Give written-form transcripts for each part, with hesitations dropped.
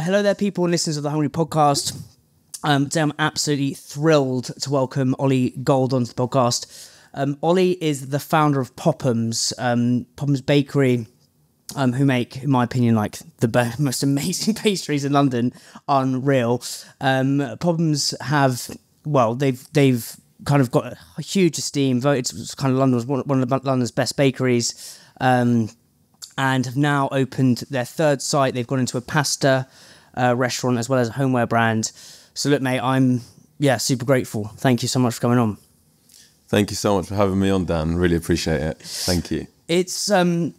Hello there, people and listeners of the Hungry Podcast. Today I'm absolutely thrilled to welcome Ollie Gold onto the podcast. Ollie is the founder of POPHAM'S, POPHAM'S Bakery, who make, in my opinion, like the most amazing pastries in London. Unreal. POPHAM'S have, well, they've kind of got a huge esteem. Voted kind of one of London's best bakeries. And have now opened their third site. They've gone into a pasta restaurant as well as a homeware brand. So look, mate, I'm super grateful. Thank you so much for coming on. Thank you so much for having me on, Dan. Really appreciate it. Thank you. It's where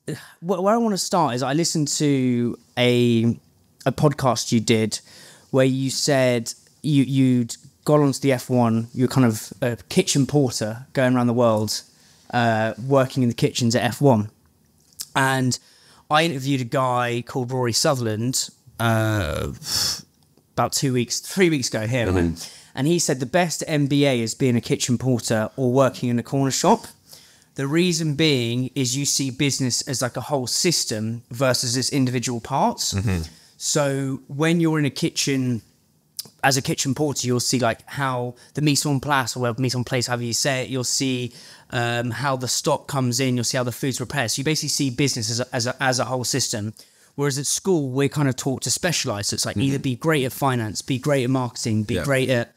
I want to start is I listened to a podcast you did where you said you'd gone onto the F1. You're kind of a kitchen porter going around the world, working in the kitchens at F1. And I interviewed a guy called Rory Sutherland about 3 weeks ago here. And he said the best MBA is being a kitchen porter or working in a corner shop. The reason being is you see business as like a whole system versus its individual parts. Mm-hmm. So when you're in a kitchen, as a kitchen porter, you'll see like how the mise en place, or mise en place, however you say it, you'll see how the stock comes in, you'll see how the food's prepared. So you basically see business as a whole system. Whereas at school, we're kind of taught to specialise. So it's like either be great at finance, be great at marketing, be great at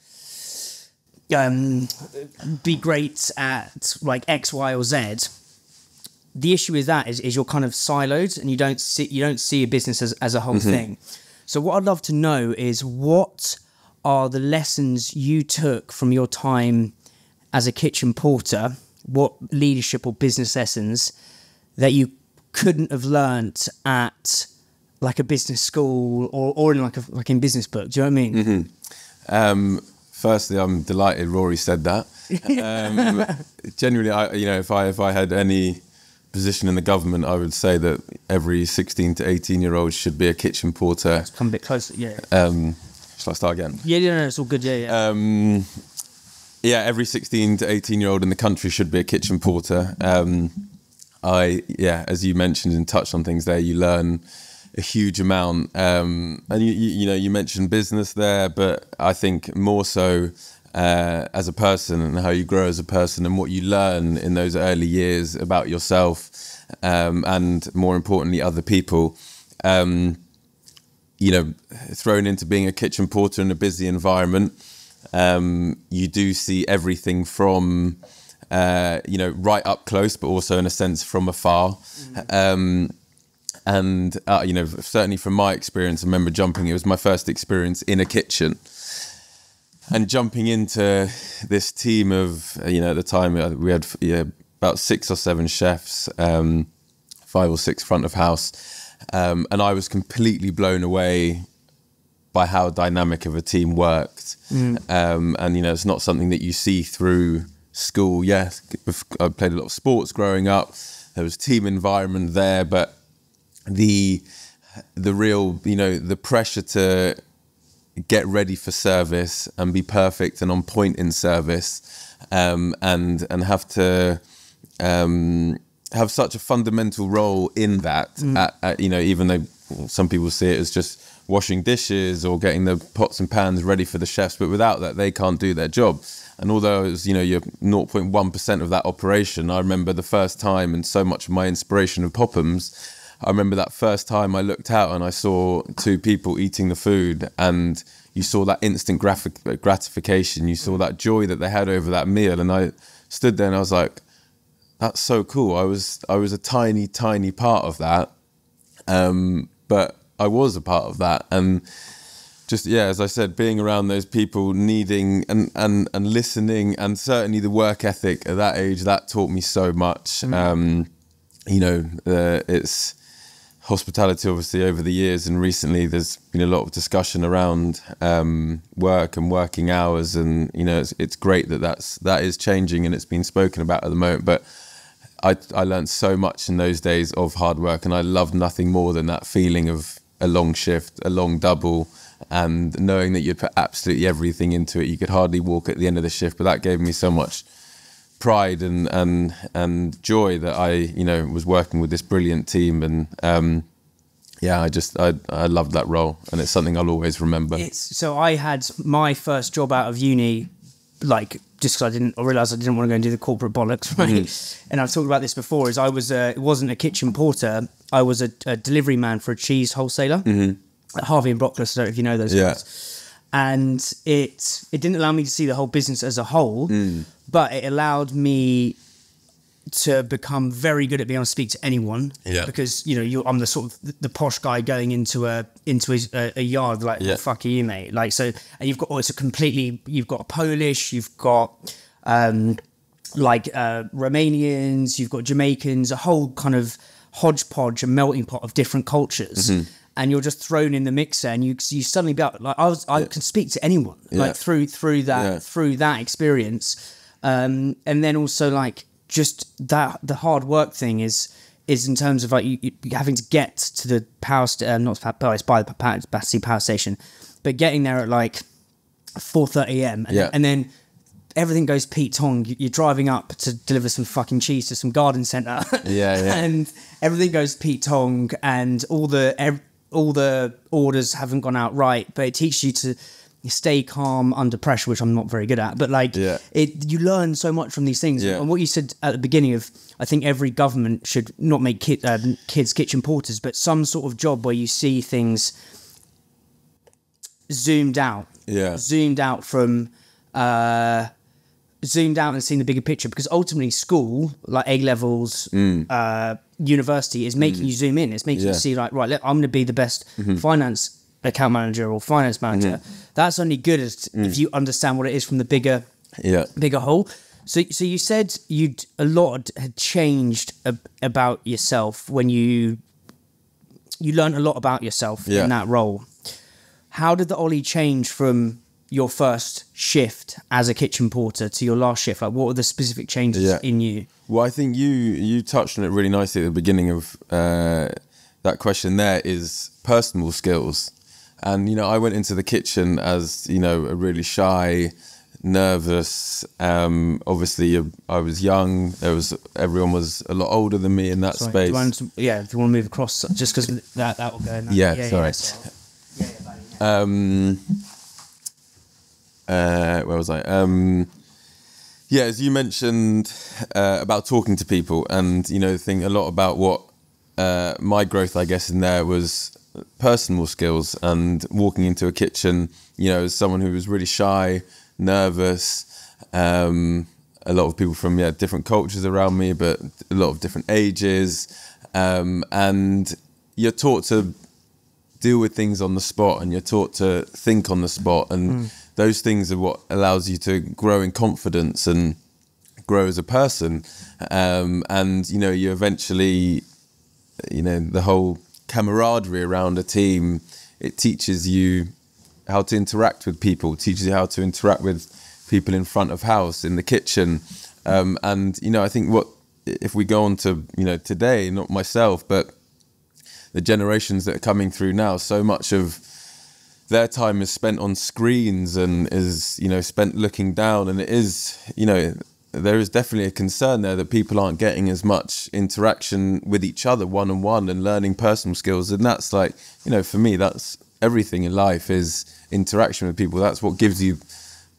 like X, Y, or Z. The issue with that is you're kind of siloed and you don't see a business as a whole thing. So what I'd love to know is what are the lessons you took from your time as a kitchen porter? What leadership or business lessons that you couldn't have learnt at like a business school or in like in business book? Do you know what I mean? Mm-hmm. Firstly, I'm delighted Rory said that. Genuinely, if I had any position in the government, I would say that every 16 to 18-year-old should be a kitchen porter. Let's come a bit closer, yeah. Shall I start again? Yeah, no, it's all good, yeah. Every 16 to 18-year-old in the country should be a kitchen porter. As you mentioned and touched on things there, you learn a huge amount. And you mentioned business there, but I think more so as a person and how you grow as a person and what you learn in those early years about yourself and more importantly, other people. Thrown into being a kitchen porter in a busy environment, you do see everything from, right up close, but also in a sense from afar. Certainly from my experience, I remember it was my first experience in a kitchen. And jumping into this team of, at the time we had about 6 or 7 chefs, 5 or 6 front of house. And I was completely blown away by how dynamic of a team worked. It's not something that you see through school. Yeah, I played a lot of sports growing up. There was team environment there, but the real, the pressure to get ready for service and be perfect and on point in service, and have to have such a fundamental role in that. Even though some people see it as just washing dishes or getting the pots and pans ready for the chefs, but without that they can't do their job. And although it was, you're 0.1% of that operation, I remember the first time, and so much of my inspiration of POPHAM'S, I remember that first time I looked out and I saw 2 people eating the food, and you saw that instant gratification. You saw that joy that they had over that meal. And I stood there and I was like, that's so cool. I was a tiny, tiny part of that. But I was a part of that. And just, as I said, being around those people, needing and listening, and certainly the work ethic at that age, that taught me so much. It's hospitality, obviously, over the years, and recently there's been a lot of discussion around work and working hours, and it's great that is changing and it's been spoken about at the moment. But I learned so much in those days of hard work, and I loved nothing more than that feeling of a long shift, a long double, and knowing that you'd put absolutely everything into it. You could hardly walk at the end of the shift, but that gave me so much pride and joy that I was working with this brilliant team, and yeah, I loved that role, and it's something I'll always remember. So I had my first job out of uni, like, just because I realised I didn't want to go and do the corporate bollocks, right? And I've talked about this before, is it wasn't a kitchen porter, I was a delivery man for a cheese wholesaler at Harvey and Brockles. I don't know if you know those guys. And it didn't allow me to see the whole business as a whole, but it allowed me to become very good at being able to speak to anyone, because I'm the sort of the posh guy going into a yard, like, what the fuck are you, mate? Like, so, and you've got you've got Polish, you've got Romanians, you've got Jamaicans, a whole kind of hodgepodge, a melting pot of different cultures, and you're just thrown in the mixer, and you suddenly be able, like, I can speak to anyone, like, through that experience, and then also, like, just that the hard work thing is in terms of, like, you having to get to the power it's by the Battersea power station, but getting there at like 4:30 a.m. and then everything goes Pete Tong. You're driving up to deliver some fucking cheese to some garden centre, and everything goes Pete Tong, and all the orders haven't gone out right, but it teaches you to stay calm under pressure, which I'm not very good at, but like you learn so much from these things. And what you said at the beginning of, I think every government should not make kids kitchen porters, but some sort of job where you see things zoomed out and seeing the bigger picture, because ultimately school, like A levels, university, is making you zoom in. It's making you see, like, right, I'm going to be the best finance account manager or finance manager. That's only good as if you understand what it is from the bigger whole. So you said a lot had changed about yourself when you learned a lot about yourself in that role. How did the Ollie change from your first shift as a kitchen porter to your last shift? Like, what were the specific changes in you? Well, I think you touched on it really nicely at the beginning of that question. There is personal skills. And, I went into the kitchen as, a really shy, nervous, obviously I was young. Everyone was a lot older than me in that space. If you want to move across, just because that will go in that. Where was I? As you mentioned about talking to people, and, think a lot about what my growth, I guess, in there was personal skills, and walking into a kitchen, as someone who was really shy, nervous, a lot of people from different cultures around me, but a lot of different ages, and you're taught to deal with things on the spot, and you're taught to think on the spot, and those things are what allows you to grow in confidence and grow as a person, and you eventually, the whole camaraderie around a team, it teaches you how to interact with people, teaches you how to interact with people in front of house, in the kitchen, and I think if we go on to today, not myself, but the generations that are coming through now, so much of their time is spent on screens and is spent looking down, and it is there is definitely a concern there that people aren't getting as much interaction with each other one-on-one and learning personal skills. And that's like, for me, that's everything in life, is interaction with people. That's what gives you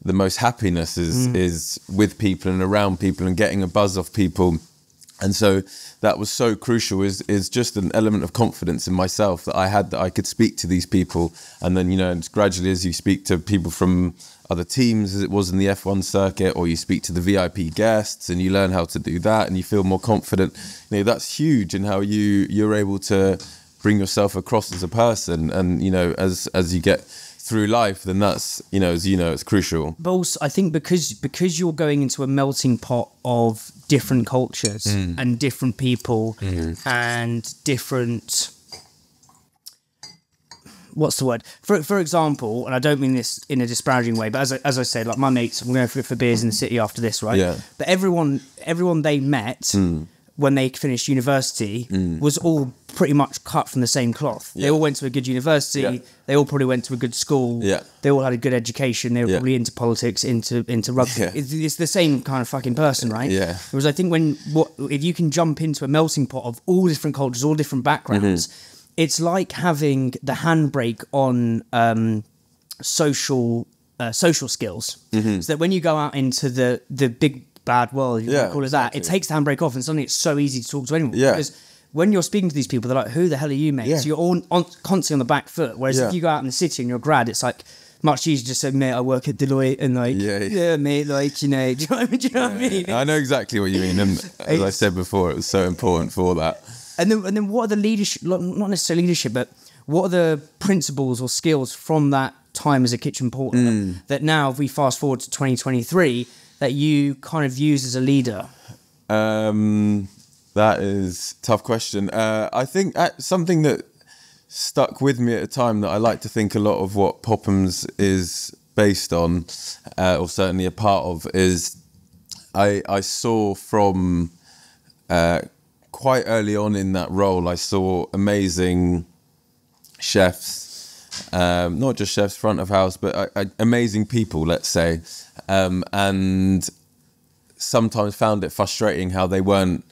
the most happiness, is with people and around people and getting a buzz off people. And so that was so crucial, is just an element of confidence in myself that I had, that I could speak to these people. And then, and gradually as you speak to people from other teams, as it was in the F1 circuit, or you speak to the VIP guests and you learn how to do that and you feel more confident, that's huge in how you're able to bring yourself across as a person. And, as you get through life, then that's, it's crucial. But also, I think because you're going into a melting pot of different cultures and different people and different... What's the word? For example, and I don't mean this in a disparaging way, but as I said, like, my mates, I'm going for beers in the city after this, right? Yeah. But everyone they met when they finished university was all pretty much cut from the same cloth. Yeah. They all went to a good university. Yeah. They all probably went to a good school. Yeah. They all had a good education. They were probably into politics, into rugby. Yeah. It's the same kind of fucking person, right? Yeah. Whereas I think if you can jump into a melting pot of all different cultures, all different backgrounds, it's like having the handbrake on social skills. So that when you go out into the big bad world, you call it that, it takes the handbrake off, and suddenly it's so easy to talk to anyone. Because when you're speaking to these people, they're like, "Who the hell are you, mate?" So you're all constantly on the back foot. Whereas if you go out in the city and you're a grad, it's like much easier to just say, "Mate, I work at Deloitte," and like, yeah, mate, like, you know, do you know what I mean? I know exactly what you mean, and as I said before, it was so important for that. And then what are the leadership, not necessarily leadership, but what are the principles or skills from that time as a kitchen porter that now, if we fast forward to 2023, that you kind of use as a leader? That is a tough question. I think something that stuck with me at a time that I like to think a lot of what POPHAM'S is based on, or certainly a part of, is I saw from quite early on in that role, I saw amazing chefs, not just chefs front of house, but amazing people, let's say, and sometimes found it frustrating how they weren't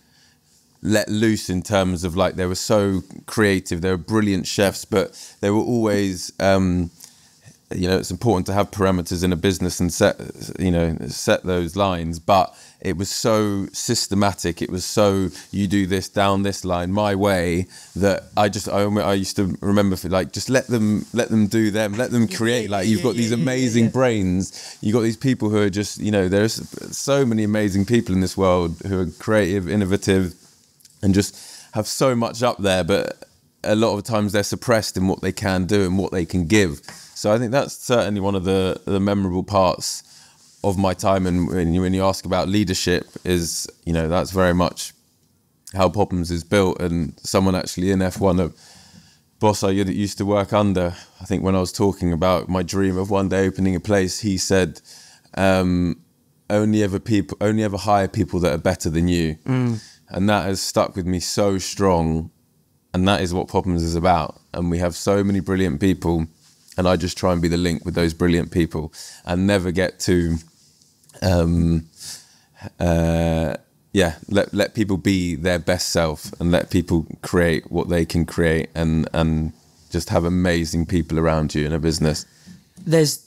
let loose in terms of, like, they were so creative, they were brilliant chefs, but they were always, you know, it's important to have parameters in a business and set those lines, but it was so systematic, it was so, you do this down this line my way, that I used to remember, just let them do them, let them create. Like, you've got these amazing brains, you've got these people who are just, you know, there's so many amazing people in this world who are creative, innovative, and just have so much up there, but a lot of times they're suppressed in what they can do and what they can give. So I think that's certainly one of the memorable parts of my time. And when you ask about leadership, is, you know, that's very much how POPHAM'S is built. And someone actually in F1, a boss I used to work under, I think when I was talking about my dream of one day opening a place, he said, only ever hire people that are better than you. And that has stuck with me so strong. And that is what POPHAM'S is about. And we have so many brilliant people. And I just try and be the link with those brilliant people and never get to, let people be their best self and let people create what they can create, and just have amazing people around you in a business. There's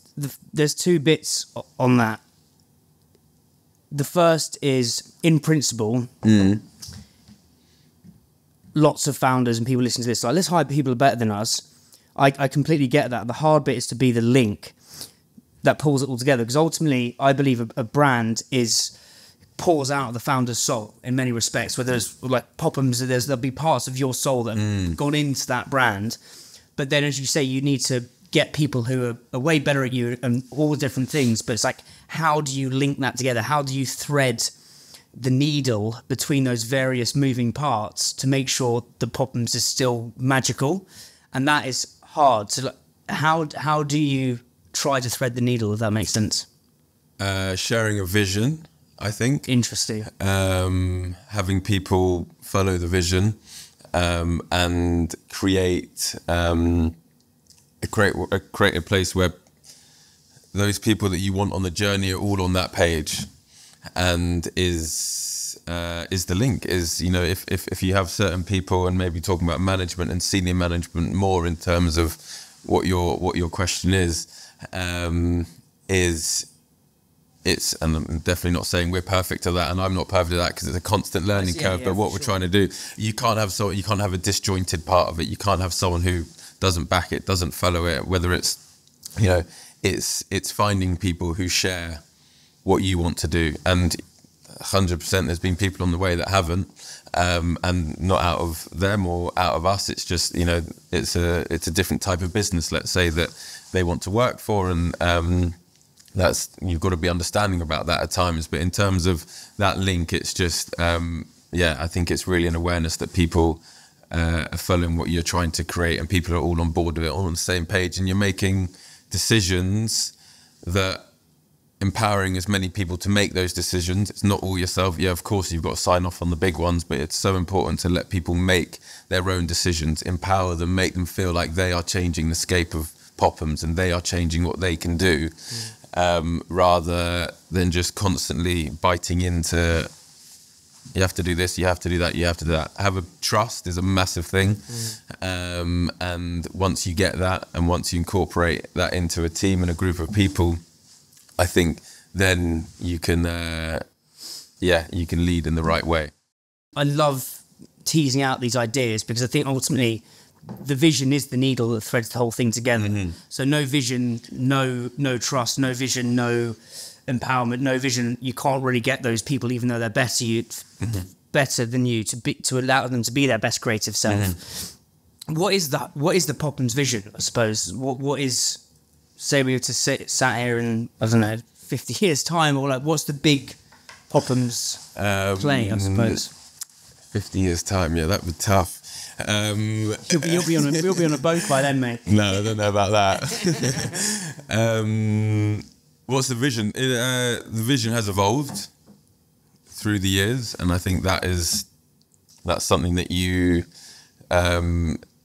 two bits on that. The first is, in principle, lots of founders and people listening to this, like, let's hire people who are better than us. I completely get that. The hard bit is to be the link that pulls it all together, because ultimately I believe a brand pours out of the founder's soul in many respects. Where there's, like, POPHAM'S, there'll be parts of your soul that have gone into that brand, but then, as you say, you need to get people who are way better at you and all different things. But it's like, how do you link that together? How do you thread the needle between those various moving parts to make sure the POPHAM'S is still magical? And that is hard. So, like, how do you try to thread the needle, if that makes sense? Sharing a vision, I think. Interesting. Having people follow the vision, and create a place where those people that you want on the journey are all on that page, and is the link. Is, you know, if you have certain people, and maybe talking about management and senior management more in terms of what your question is it's, and I'm definitely not saying we're perfect at that, and I'm not perfect at that, because it's a constant learning curve. But what we're trying to do, you can't have a disjointed part of it. You can't have someone who doesn't back it, doesn't follow it. Whether it's, you know, it's finding people who share what you want to do, and 100% there's been people on the way that haven't, and not out of them or out of us. It's just, you know, it's a different type of business, let's say, that they want to work for, and that's, you've got to be understanding about that at times. But in terms of that link, it's just, I think it's really an awareness that people are following what you're trying to create, and people are all on board with it, all on the same page, and you're making decisions that empowering as many people to make those decisions. It's not all yourself. Yeah, of course, you've got to sign off on the big ones, but it's so important to let people make their own decisions, empower them, make them feel like they are changing the scape of POPHAM'S and they are changing what they can do, rather than just constantly biting into You have to do this, you have to do that, you have to do that. Have a trust is a massive thing. And once you get that, and once you incorporate that into a team and a group of people, I think then you can, you can lead in the right way. I love teasing out these ideas because I think ultimately the vision is the needle that threads the whole thing together. So no vision, no trust, no vision, no empowerment, no vision. You can't really get those people, even though they're better than you, to allow them to be their best creative self. What is that? What is the POPHAM'S vision? I suppose. What is? Say we were to sat here in, I don't know, 50 years time, or like, what's the big POPHAM'S play? I suppose. 50 years time, yeah, that'd be tough. You'll be on a boat by then, mate. No, I don't know about that. What's the vision? The vision has evolved through the years, and I think that's something that you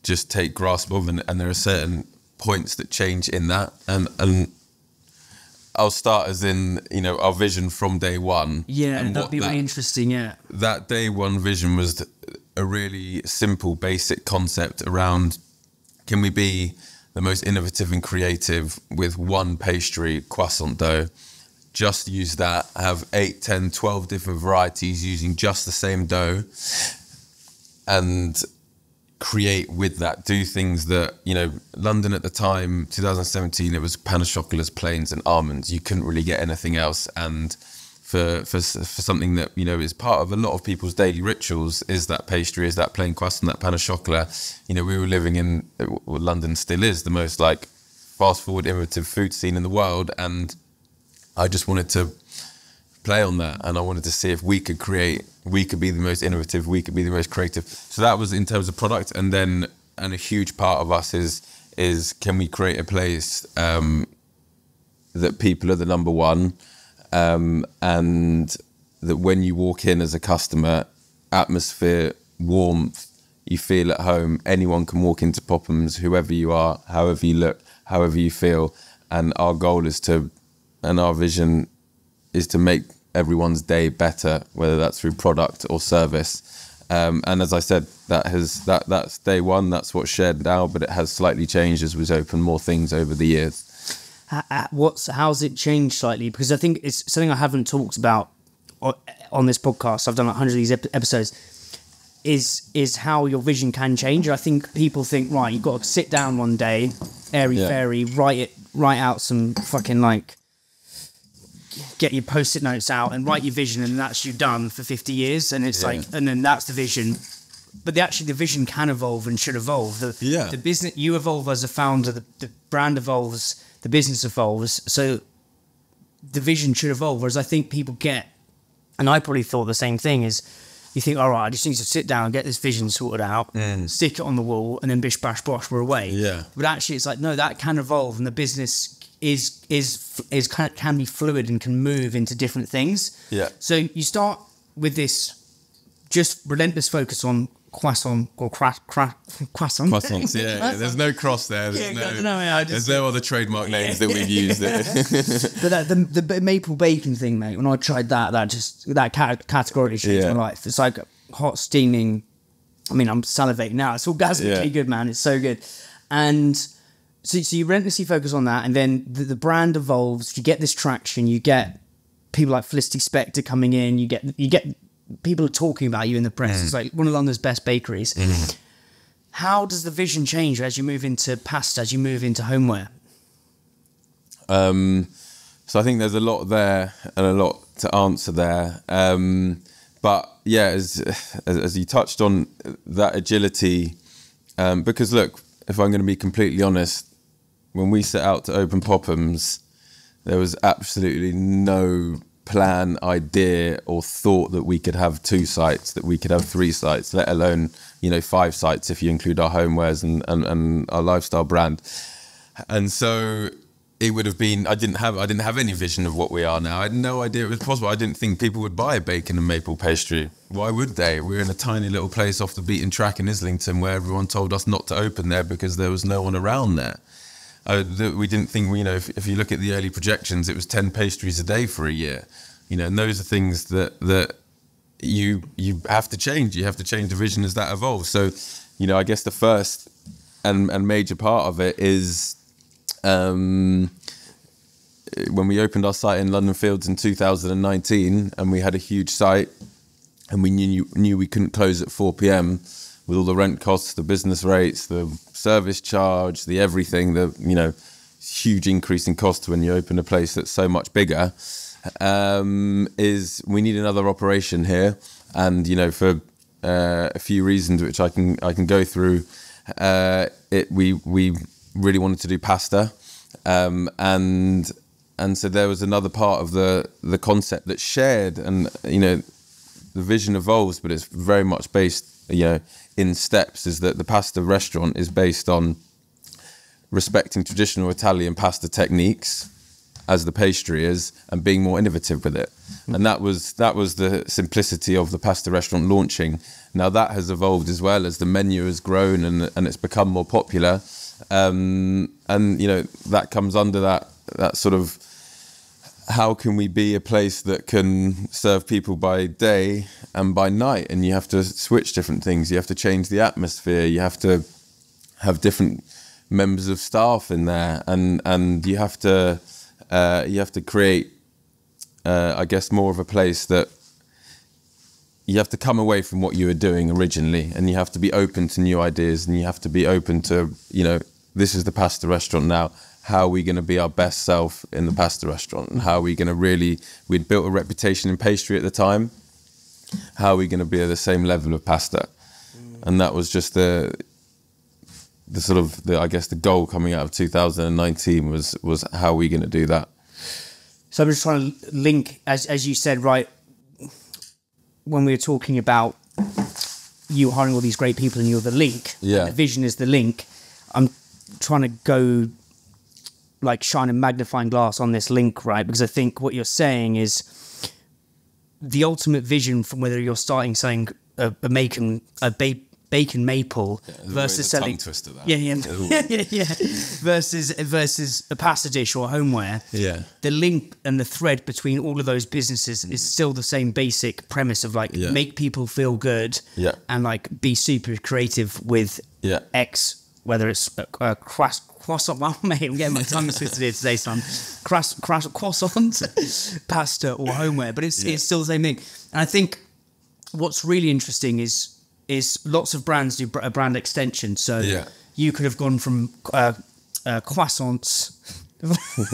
just take grasp of, and there are certain points that change in that, and I'll start as in, our vision from day one. Yeah, and that'd be really interesting, yeah. That day one vision was a really simple, basic concept around, can we be the most innovative and creative with one pastry, croissant dough? Just use that, have 8, 10, 12 different varieties using just the same dough, and create with that, do things that, London at the time, 2017, it was pain au chocolat, plains and almonds. You couldn't really get anything else. And for something that, is part of a lot of people's daily rituals, is that pastry, is that plain croissant, that pain au chocolat. We were living in, London still is the most fast forward innovative food scene in the world. And I just wanted to play on that, and I wanted to see if we could be the most innovative, we could be the most creative. So that was in terms of product, and a huge part of us is can we create a place that people are the number one, and that when you walk in as a customer, atmosphere, warmth, you feel at home. Anyone can walk into POPHAM'S, whoever you are, however you look, however you feel, and our goal is and our vision is to make everyone's day better, whether that's through product or service. And as I said, that's day one, that's what's shared now, but it has slightly changed as we've opened more things over the years. How's it changed slightly? Because I think it's something I haven't talked about on this podcast. I've done hundreds of these episodes. Is how your vision can change. I think people think, right, you've got to sit down one day, airy-fairy, write out some fucking get your post-it notes out and write your vision, and that's you done for 50 years, and it's and then that's the vision. But the vision can evolve and should evolve. The business, you evolve as a founder, the brand evolves, the business evolves, so the vision should evolve. Whereas I think people get, and I probably thought the same thing, is you think, all right, I just need to sit down and get this vision sorted out, stick it on the wall, and then bish bash bosh, we're away. Yeah. But actually, it's no, that can evolve, and the business can be fluid and can move into different things. Yeah. So you start with this just relentless focus on croissant or croissant. Croissants, yeah. There's no cross there. There's no other trademark names that we've used. But the maple bacon thing, mate. When I tried that categorically changed my life. It's like hot steaming. I mean, I'm salivating now. It's orgasmically good, man. It's so good. And so you relentlessly focus on that, and then the brand evolves. You get this traction. You get people like Felicity Spector coming in. You get people are talking about you in the press. It's like one of London's best bakeries. How does the vision change as you move into pasta, as you move into homeware? So I think there's a lot there and a lot to answer there. But yeah, as you touched on, that agility, because look, if I'm going to be completely honest, when we set out to open POPHAM'S, there was absolutely no plan, idea, or thought that we could have 2 sites, that we could have 3 sites, let alone 5 sites if you include our homewares and our lifestyle brand. And so it would have been, I didn't have any vision of what we are now. I had no idea it was possible. I didn't think people would buy a bacon and maple pastry. Why would they? We're in a tiny little place off the beaten track in Islington where everyone told us not to open there because there was no one around there. We didn't think, if you look at the early projections, it was 10 pastries a day for a year. And those are things that you have to change. You have to change the vision as that evolves. So, you know, I guess the first and major part of it is when we opened our site in London Fields in 2019, and we had a huge site, and we knew we couldn't close at 4 p.m. with all the rent costs, the business rates, the service charge, the everything, the, you know, huge increase in cost when you open a place that's so much bigger, is we need another operation here. And, you know, for a few reasons which I can go through, we really wanted to do pasta, and so there was another part of the concept that shared, and, you know, the vision evolves, but it's very much based, you know, in steps, is that the pasta restaurant is based on respecting traditional Italian pasta techniques as the pastry is, and being more innovative with it. And that was the simplicity of the pasta restaurant launching. Now that has evolved as well as the menu has grown and it's become more popular. And, you know, that comes under that sort of, how can we be a place that can serve people by day and by night? And you have to switch different things. You have to change the atmosphere. You have to have different members of staff in there, and you have to create, I guess, more of a place that you have to come away from what you were doing originally, and you have to be open to new ideas, and you have to be open to, you know, this is the pasta restaurant now. How are we going to be our best self in the pasta restaurant? And how are we going to we'd built a reputation in pastry at the time. How are we going to be at the same level of pasta? And that was just the sort of, I guess, the goal coming out of 2019 was how are we going to do that? So I'm just trying to link, as you said, right, when we were talking about you hiring all these great people and you're the link, yeah, the vision is the link. I'm trying to go like shine a magnifying glass on this link, right? Because I think what you're saying is the ultimate vision, from whether you're starting saying a bacon maple versus selling twister, that. Yeah. versus a pasta dish or homeware. Yeah. The link and the thread between all of those businesses is still the same basic premise of like make people feel good, and like be super creative with X, whether it's croissant. Well, mate, I'm getting my tongue twisted here today, son. Croissant, pasta or homeware, but it's still the same thing. And I think what's really interesting is lots of brands do a brand extension. So you could have gone from croissants.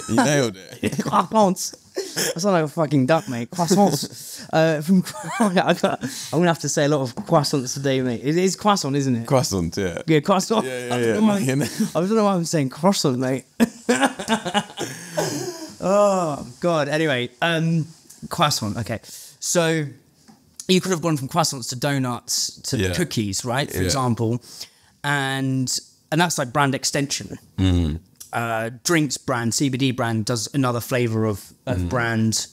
You nailed it. Croissants. I sound like a fucking duck, mate. Croissants. I'm going to have to say a lot of croissants today, mate. It is croissant, isn't it? Croissant, yeah. Yeah, croissant. Yeah. I don't know why I'm saying croissant, mate. Oh, God. Anyway, croissant. Okay. So you could have gone from croissants to donuts to cookies, right? For example. And that's like brand extension. Mm. Drinks brand, CBD brand does another flavour of brand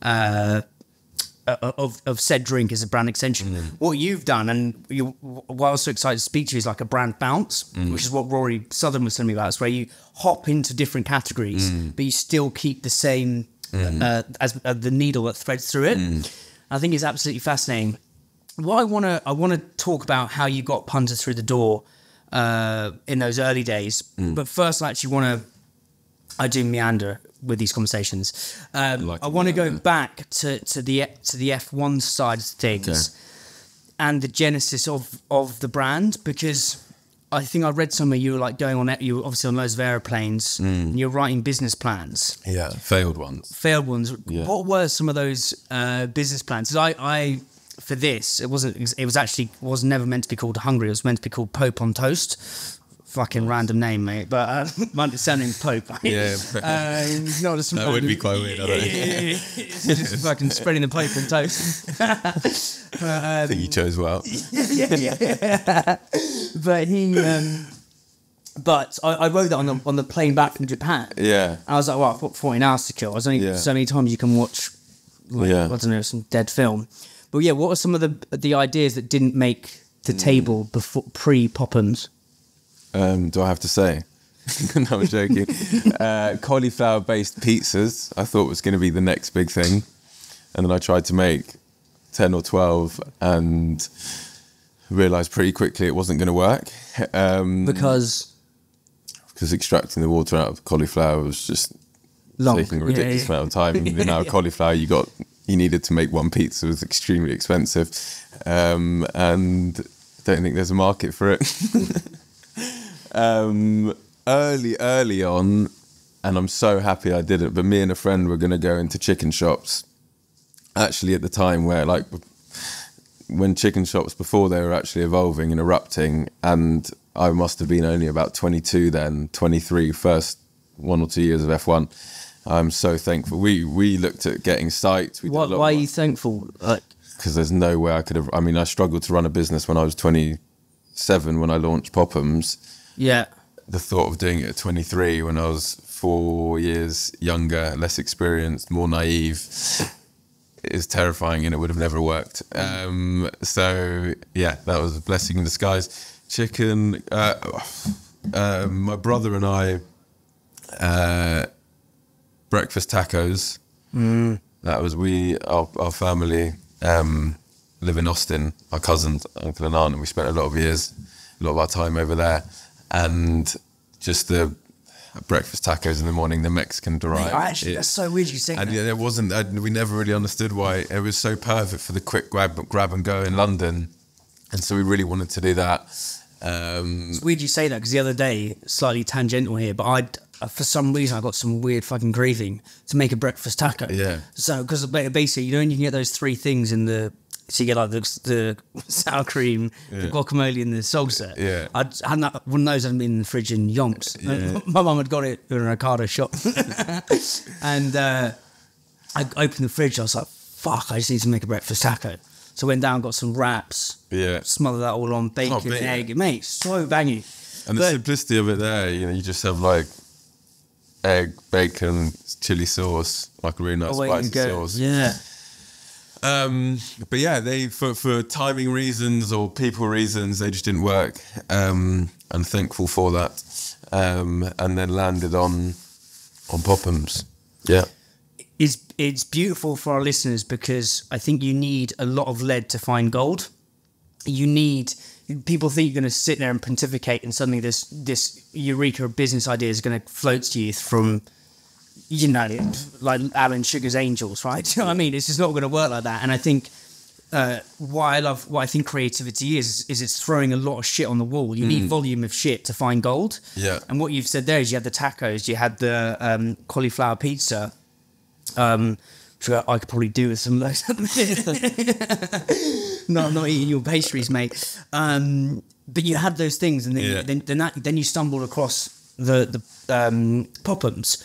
of said drink as a brand extension. What you've done, and what I was so excited to speak to you, is like a brand bounce, which is what Rory Southern was telling me about. It's where you hop into different categories, but you still keep the same as the needle that threads through it. I think it's absolutely fascinating. What I want to talk about how you got punters through the door in those early days. But first, I actually I do meander with these conversations. I want to go back to the F1 side of things and the genesis of the brand, because I think I read somewhere you were like going on, you were obviously on loads of aeroplanes and you're writing business plans. Yeah, failed ones. Yeah. What were some of those business plans? Because I for this, it was never meant to be called Hungry. It was meant to be called Pope on Toast. Fucking random name, mate. But my understanding is Pope. Yeah. Not just that would be quite weird, I think. It's just fucking spreading the Pope on toast. I think you chose well. Yeah. But I wrote that on the plane back from Japan. Yeah. I was like, well, I've got 14 hours to kill. I was only so many times you can watch, I don't know, some dead film. But yeah, what are some of the ideas that didn't make the table before pre-POPHAM'S? Do I have to say? No, I'm joking. Cauliflower-based pizzas, I thought was going to be the next big thing. And then I tried to make 10 or 12 and realised pretty quickly it wasn't going to work. Because extracting the water out of cauliflower was just taking a ridiculous amount of time. The amount of cauliflower you needed to make one pizza was extremely expensive, and I don't think there's a market for it. Early on, and I'm so happy I didn't, but me and a friend were going to go into chicken shops, actually at the time where, like, when chicken shops, before they were actually evolving and erupting, and I must have been only about 22 then, 23, first 1 or 2 years of F1. I'm so thankful. We looked at getting sites. Why are you thankful? Because there's no way I could have... I mean, I struggled to run a business when I was 27 when I launched POPHAM'S. Yeah. The thought of doing it at 23 when I was 4 years younger, less experienced, more naive, is terrifying, and it would have never worked. So, yeah, that was a blessing in disguise. Chicken... my brother and I... breakfast tacos. That was our family live in Austin. Our cousins, uncle and aunt, and we spent a lot of our time over there. And just the breakfast tacos in the morning, the Mexican derive. Actually, that's so weird you say that. And yeah, we never really understood why it was so perfect for the quick grab and go in London. And so we really wanted to do that. It's weird you say that, because the other day, slightly tangential here, but for some reason I got some weird fucking craving to make a breakfast taco. Yeah. So, because basically, you can get those three things in the... So you get like the sour cream, the guacamole, and the salsa. Yeah. One of those hadn't been in the fridge in yonks. Yeah. My mum had got it in an Ocado shop. And I opened the fridge, I was like, fuck, I just need to make a breakfast taco. So I went down, got some wraps, smothered that all on bacon and egg. Mate, so bangy. And the simplicity of it there, you just have like egg, bacon, chili sauce, like a really nice spicy sauce. Yeah. But yeah, they for timing reasons or people reasons, they just didn't work. I'm thankful for that. And then landed on POPHAM'S. Yeah. It's beautiful for our listeners, because I think you need a lot of lead to find gold. People think you're going to sit there and pontificate, and suddenly this eureka of business idea is going to float to you from, like Alan Sugar's Angels, right? Do you know what I mean? It's just not going to work like that. And I think what I think creativity is it's throwing a lot of shit on the wall. You need volume of shit to find gold. Yeah. And what you've said there is you had the tacos, you had the cauliflower pizza. Which I could probably do with some of those at the minute. No, I'm not eating your pastries, mate. But you had those things, and then you stumbled across the POPHAM'S.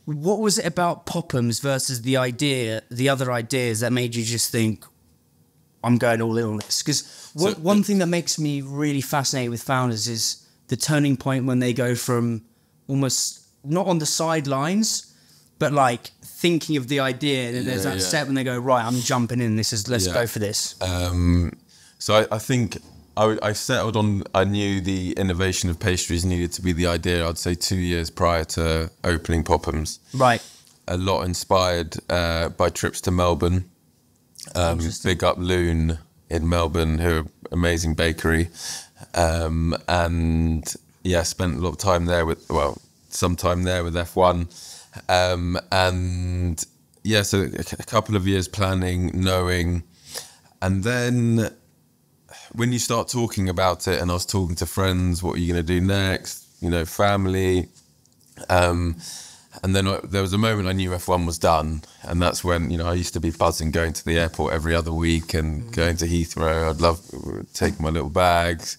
What was it about POPHAM'S versus the other ideas that made you just think, I'm going all in on this? Because one thing that makes me really fascinated with founders is the turning point when they go from almost not on the sidelines, but like thinking of the idea, and there's that step when they go, right, I'm jumping in, let's go for this. So I think I settled on, I knew the innovation of pastries needed to be the idea, I'd say 2 years prior to opening POPHAM'S. Right. A lot inspired by trips to Melbourne. Big up Loon in Melbourne, who are amazing bakery. And yeah, spent a lot of time there some time there with F1. And yeah, so a couple of years planning, knowing, and then when you start talking about it, and I was talking to friends, what are you going to do next? Family. And then there was a moment I knew F1 was done, and that's when, I used to be buzzing going to the airport every other week and going to Heathrow. I'd love to take my little bags.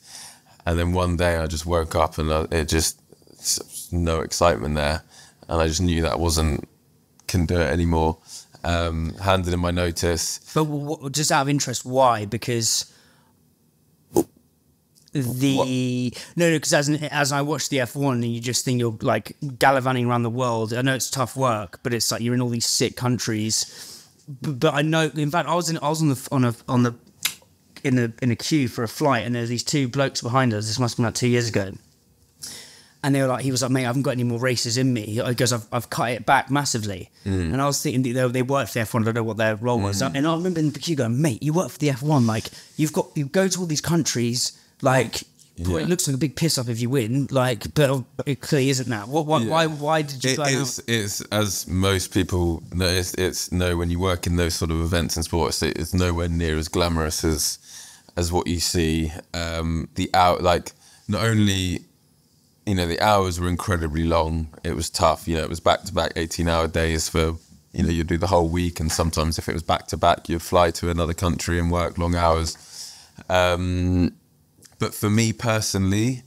And then one day I just woke up and no excitement there. And I just knew that couldn't do it anymore. Handed in my notice. But just out of interest, why? Because because as I watch the F1, and you just think you're like gallivanting around the world. I know it's tough work, but it's like you're in all these sick countries. But I know, in fact, I was in a queue for a flight, and there's these two blokes behind us. This must have been about 2 years ago. And they were like, he was like, mate, I haven't got any more races in me. He goes, I've cut it back massively. And I was thinking, they worked for the F1, I don't know what their role was. And I remember in the queue going, mate, you work for the F1, like, you go to all these countries, like, it looks like a big piss up if you win, like, but it clearly isn't that. Why did you go out? It's, as most people know, it's when you work in those sort of events and sports, it's nowhere near as glamorous as what you see. Not only, the hours were incredibly long. It was tough. It was back-to-back 18-hour days for, you'd do the whole week. And sometimes if it was back-to-back, you'd fly to another country and work long hours. But for me personally,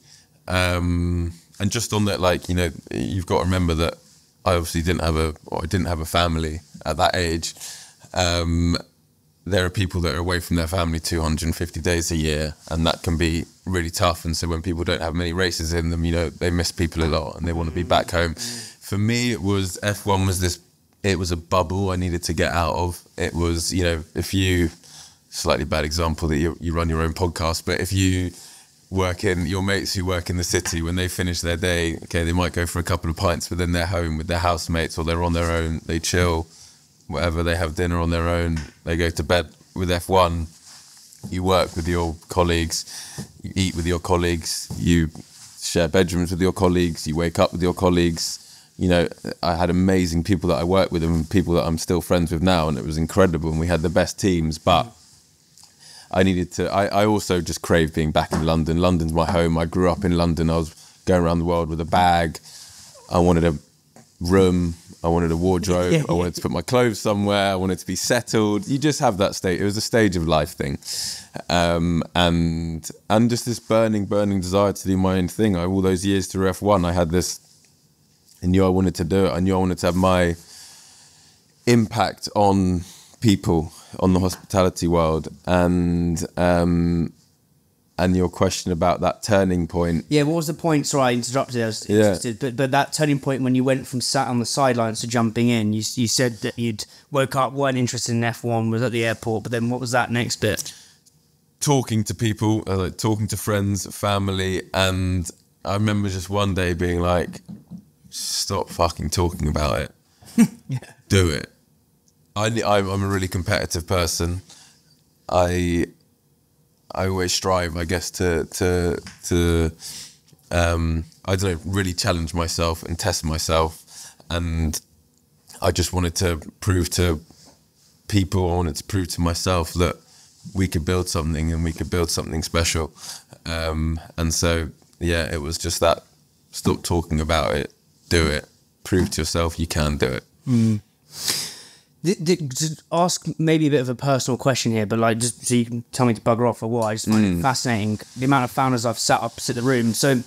and just on that, you've got to remember that I obviously didn't have a family at that age. There are people that are away from their family 250 days a year, and that can be really tough. And so when people don't have many races in them, they miss people a lot and they want to be back home. For me, F1 was a bubble I needed to get out of. It was, if you, slightly bad example that you run your own podcast, but if you work in, your mates who work in the city, when they finish their day, okay, they might go for a couple of pints within their home with their housemates, or they're on their own, they chill, whatever, they have dinner on their own, they go to bed. With F1, you work with your colleagues, you eat with your colleagues, you share bedrooms with your colleagues, you wake up with your colleagues. I had amazing people that I worked with and people that I'm still friends with now, and it was incredible, and we had the best teams. But I also just craved being back in London. London's my home. I grew up in London. I was going around the world with a bag. I wanted a room. I wanted a wardrobe. I wanted to put my clothes somewhere. I wanted to be settled. You just have that state. It was a stage of life thing. And just this burning desire to do my own thing. All those years through F1, I had this, I knew I wanted to do it. I knew I wanted to have my impact on people, on the hospitality world. And your question about that turning point. Yeah, what was the point? Sorry, I interrupted. I was interested. But that turning point when you went from sat on the sidelines to jumping in, you said that you'd woke up, weren't interested in F1, was at the airport, but then what was that next bit? Talking to people, talking to friends, family, and I remember just one day being like, stop fucking talking about it. Do it. I'm a really competitive person. I always strive, I guess, to I don't know, really challenge myself and test myself. And I just wanted to prove to people, I wanted to prove to myself that we could build something and we could build something special. And so, it was just that, stop talking about it, do it, prove to yourself you can do it. To ask maybe a bit of a personal question here, but just so you can tell me to bugger off for a while, I just find it fascinating, the amount of founders I've sat opposite the room. So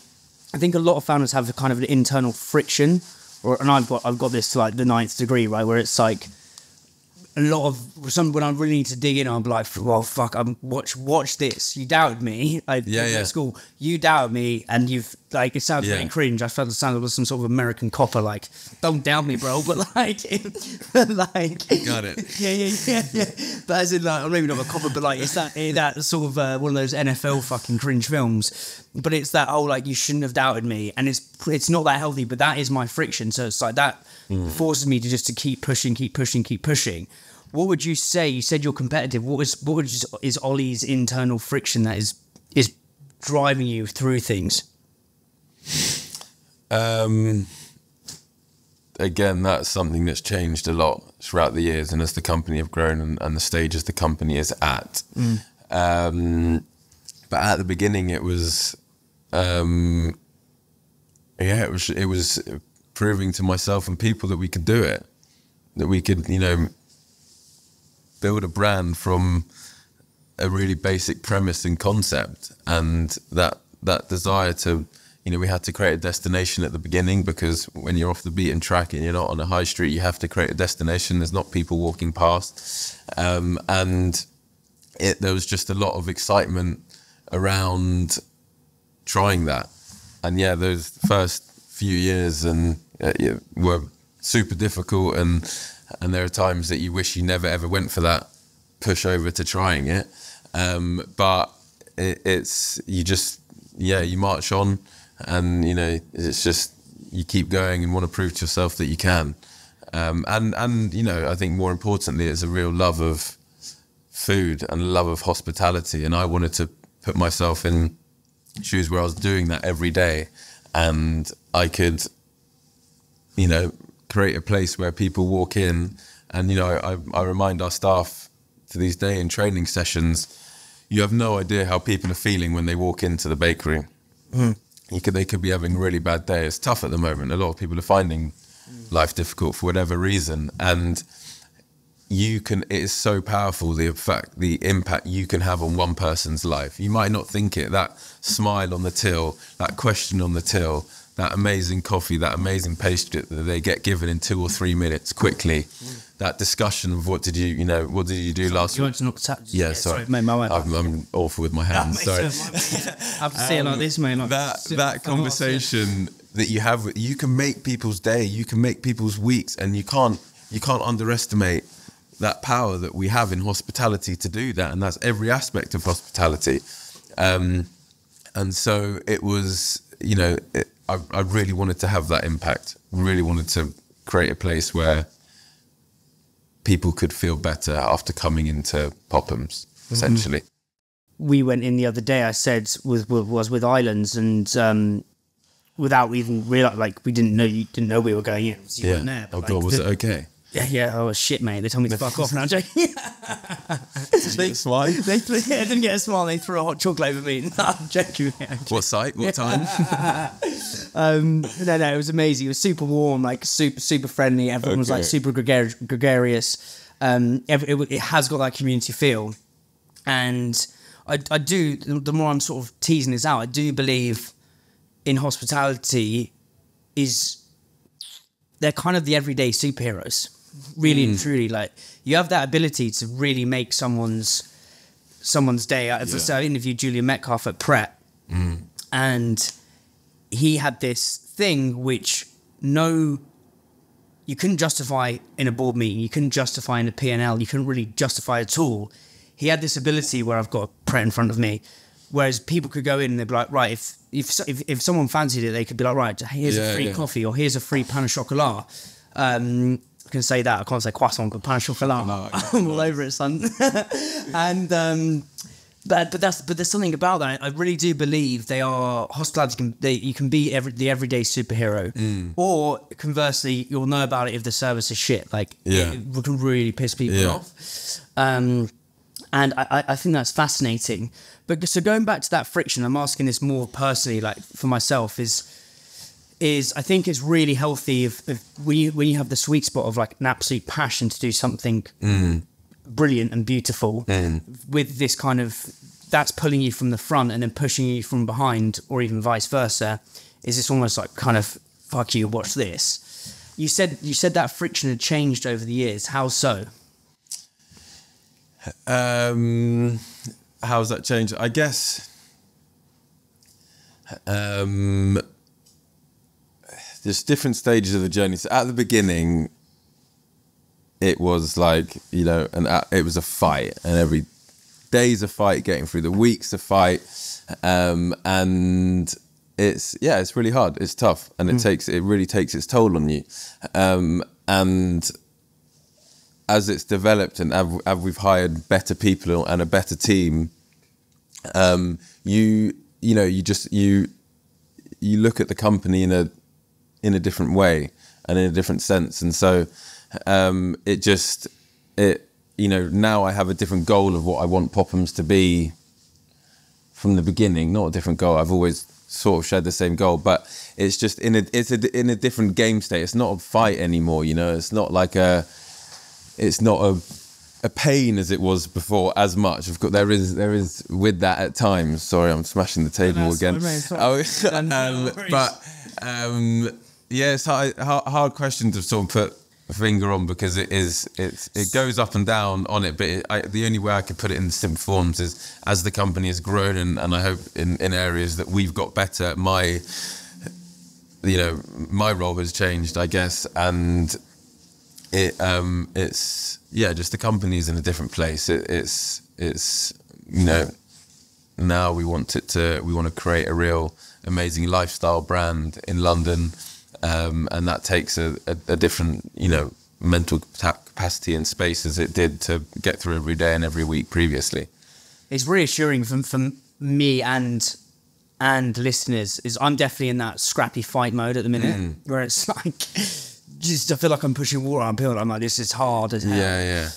I think a lot of founders have a kind of an internal friction, and I've got this to the 9th degree, right, where it's like a lot of when I really need to dig in, I'm like, well, fuck, watch this. You doubted me. At school, you doubted me, and you've it sounds really cringe. I felt the sound of some sort of American copper, don't doubt me, bro. But got it. Yeah. But as in maybe not a copper, but it's that sort of one of those NFL fucking cringe films. But it's that whole you shouldn't have doubted me, and it's not that healthy. But that is my friction. So it's that forces me to keep pushing. What would you say? You said you're competitive. What is Ollie's internal friction that is driving you through things? Again, that's something that's changed a lot throughout the years, and as the company have grown and the stages the company is at. But at the beginning, it was, it was proving to myself and people that we could do it, that we could, build a brand from a really basic premise and concept, and that desire to, we had to create a destination at the beginning, because when you're off the beaten track and you're not on a high street, you have to create a destination. There's not people walking past, and there was just a lot of excitement around trying that. And those first few years were super difficult, and there are times that you wish you never ever went for that push over to trying it. But it's you march on, and you know, it's just you keep going and want to prove to yourself that you can. And you know, I think more importantly, it's a real love of food and love of hospitality. And I wanted to put myself in shoes where I was doing that every day, and I could, you know, create a place where people walk in. And you know, I remind our staff to this day in training sessions, you have no idea how people are feeling when they walk into the bakery. They could be having a really bad day. It's tough at the moment. A lot of people are finding life difficult for whatever reason, and it is so powerful, the impact you can have on one person's life. You might not think it, that smile on the till, that question on the till, that amazing coffee, that amazing pastry that they get given in 2 or 3 minutes quickly, that discussion of what did you do last week? You want to knock the Yeah, sorry. Mate, I'm awful with my hands, sorry. I have to say it like this, mate. Like, that conversation that you have, you can make people's day, you can make people's weeks, and you can't underestimate that power that we have in hospitality to do that, and that's every aspect of hospitality. And so it was, you know, I really wanted to have that impact, really wanted to create a place where people could feel better after coming into POPHAM'S, essentially. We went in the other day, I said, was with Islands, and without even realising, like, we didn't know we were going in. You weren't there. Oh, like, God, was it okay? Yeah. Oh, shit, mate. They told me to fuck off. Now I'm joking. They smile? I didn't get a smile. They threw a hot chocolate over me. No, I'm joking. What site? What time? No, it was amazing. It was super warm, like super friendly. Everyone was like super gregarious. It has got that community feel. And I do, the more I'm sort of teasing this out, I do believe in hospitality they're kind of the everyday superheroes. Really and truly, like, you have that ability to really make someone's day. So I interviewed Julian Metcalf at Pret, and he had this thing which you couldn't justify in a board meeting, you couldn't justify in a P&L, you couldn't really justify at all. He had this ability where I've got a Pret in front of me, whereas people could go in and they'd be like, right, if someone fancied it, they could be like, right, here's a free coffee, or here's a free pain au chocolat. I can say that. I can't say croissant, but pain au chocolat. No, I'm all over it, son. And but there's something about that. I really do believe they are hospitality. You can be the everyday superhero, or conversely, you'll know about it if the service is shit. Like, it can really piss people off. And I think that's fascinating. But so going back to that friction, I'm asking this more personally, like for myself, is I think it's really healthy if when you have the sweet spot of like an absolute passion to do something brilliant and beautiful with this kind of, that's pulling you from the front and then pushing you from behind, or even vice versa, is this almost like kind of, fuck you, watch this. You said that friction had changed over the years. How so? How's that changed? I guess there's different stages of the journey. So at the beginning, it was like, you know, it was a fight, and every day's a fight, getting through the week's a fight, and it's really hard. It's tough, and it really takes its toll on you, and as it's developed and as we've hired better people and a better team, you look at the company in a different way and in a different sense. And so now I have a different goal of what I want POPHAM'S to be from the beginning. Not a different goal. I've always sort of shared the same goal, but it's just in a different game state. It's not a fight anymore, you know. It's not like it's not a pain as it was before as much. Of course, there is with that at times. Sorry, I'm smashing the table again. It's a hard question to sort of put a finger on, because it goes up and down on it. But the only way I could put it in simple forms is, as the company has grown, and I hope in areas that we've got better, my role has changed, I guess, and it's just the company's in a different place. It's now we want to create a real amazing lifestyle brand in London, and that takes a different, you know, mental capacity and space as it did to get through every day and every week previously. It's reassuring from me and listeners. Is I'm definitely in that scrappy fight mode at the minute, where it's like, just I feel like I'm pushing water uphill. I'm like, this is hard as hell. Yeah.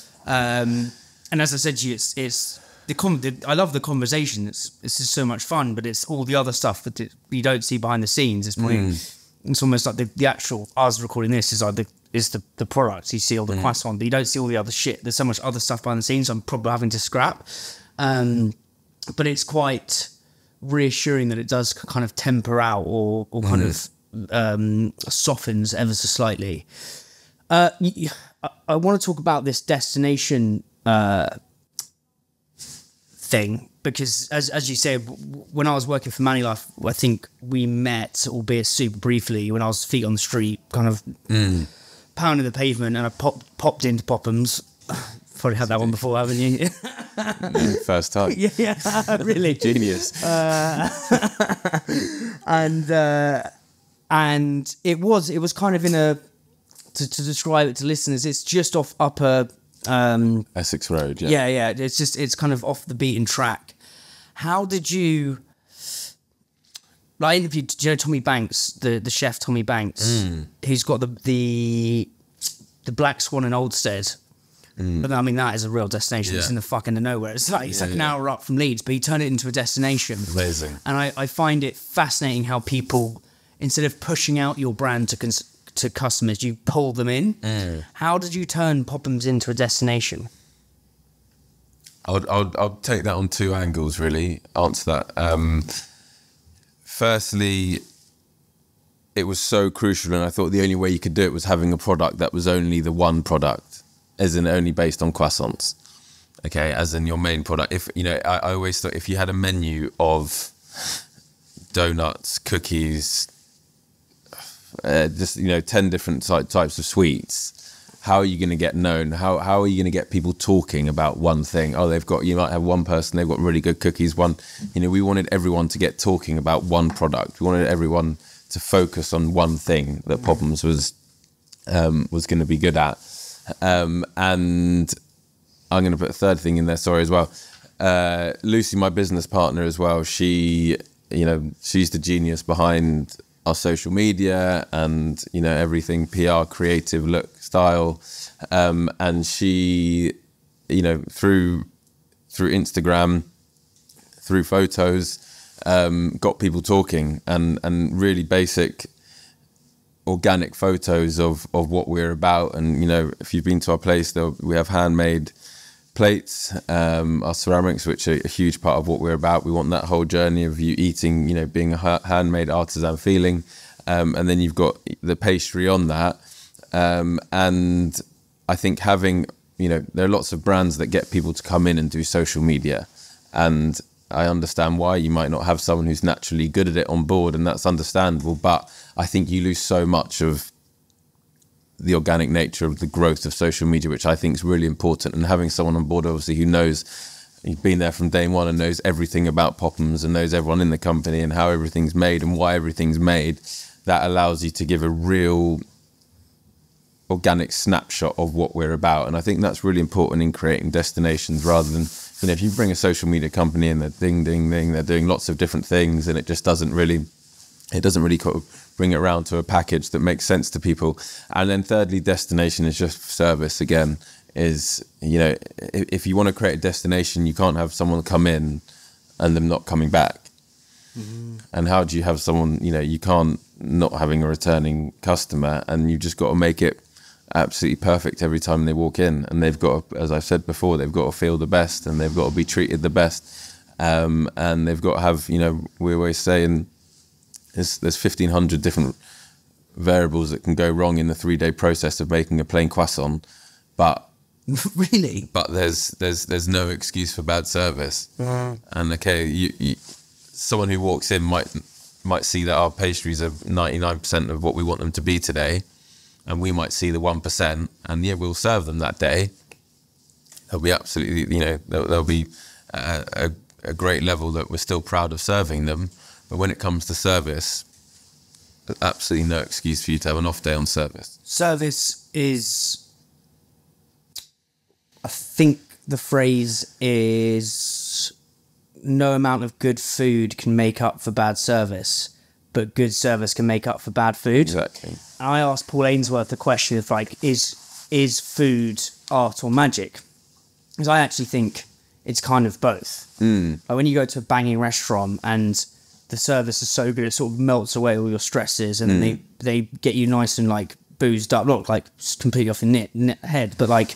And as I said to you, it's I love the conversation. It's just so much fun, but it's all the other stuff that you don't see behind the scenes. It's almost like the actual us recording this is like the product. You see all the croissant, but you don't see all the other shit. There's so much other stuff behind the scenes. I'm probably having to scrap, but it's quite reassuring that it does kind of temper out or kind of softens ever so slightly. I want to talk about this destination thing, because as you said, when I was working for Manulife, I think we met, albeit super briefly, when I was feet on the street, kind of pounding the pavement, and I popped into POPHAM'S. Probably had that one before, haven't you? First time. Yeah, really. Genius. And it was kind of in a, to describe it to listeners, it's just off upper Essex Road. Yeah. It's kind of off the beaten track. How did you? I interviewed, do you know Tommy Banks, the chef Tommy Banks, who's got the Black Swan in Oldstead. But I mean, that is a real destination. It's in the fucking nowhere. It's like an hour up from Leeds, but he turned it into a destination. Amazing. And I find it fascinating how people, instead of pushing out your brand to customers, you pull them in. How did you turn POPHAM'S into a destination? I'll take that on two angles, really. Answer that. Firstly, it was so crucial, and I thought the only way you could do it was having a product that was only the one product, as in only based on croissants. Okay, as in your main product. If you know, I always thought if you had a menu of donuts, cookies, just 10 different types of sweets, how are you going to get known? How are you going to get people talking about one thing? Oh, you might have one person, they've got really good cookies. We wanted everyone to get talking about one product. We wanted everyone to focus on one thing that POPHAM'S was going to be good at. And I'm going to put a third thing in there, sorry, as well. Lucy, my business partner as well, she's the genius behind our social media and, everything, PR, creative, look, style. And she, through Instagram, through photos, got people talking and really basic organic photos of what we're about. And if you've been to our place, we have handmade plates, our ceramics, which are a huge part of what we're about. We want that whole journey of you eating, being a handmade artisan feeling, and then you've got the pastry on that. And I think having, there are lots of brands that get people to come in and do social media, and I understand why you might not have someone who's naturally good at it on board, and that's understandable, but I think you lose so much of the organic nature of the growth of social media, which I think is really important. And having someone on board, obviously, who knows, he's been there from day one and knows everything about POPHAM'S and knows everyone in the company and how everything's made and why everything's made, that allows you to give a real organic snapshot of what we're about. And I think that's really important in creating destinations, rather than, if you bring a social media company in, they're ding, ding, ding, they're doing lots of different things, and it just doesn't really bring it around to a package that makes sense to people. And then thirdly, destination is just service again. Is, if you want to create a destination, you can't have someone come in and them not coming back. And how do you have someone, you can't not having a returning customer, and you've just got to make it absolutely perfect every time they walk in. And they've got to, as I've said before, they've got to feel the best, and they've got to be treated the best. And they've got to have, we always say, there's 1,500 different variables that can go wrong in the 3-day process of making a plain croissant, but really, but there's no excuse for bad service. And okay, you someone who walks in might see that our pastries are 99% of what we want them to be today, and we might see the 1%, and we'll serve them that day. They'll be absolutely, there'll be a a great level that we're still proud of serving them. But when it comes to service, there's absolutely no excuse for you to have an off day on service. Service is, I think the phrase is, no amount of good food can make up for bad service, but good service can make up for bad food. Exactly. I asked Paul Ainsworth the question of like, is food art or magic? Because I actually think it's kind of both. Like when you go to a banging restaurant and the service is so good, it sort of melts away all your stresses, and then they get you nice and like boozed up, not like completely off your head, but like,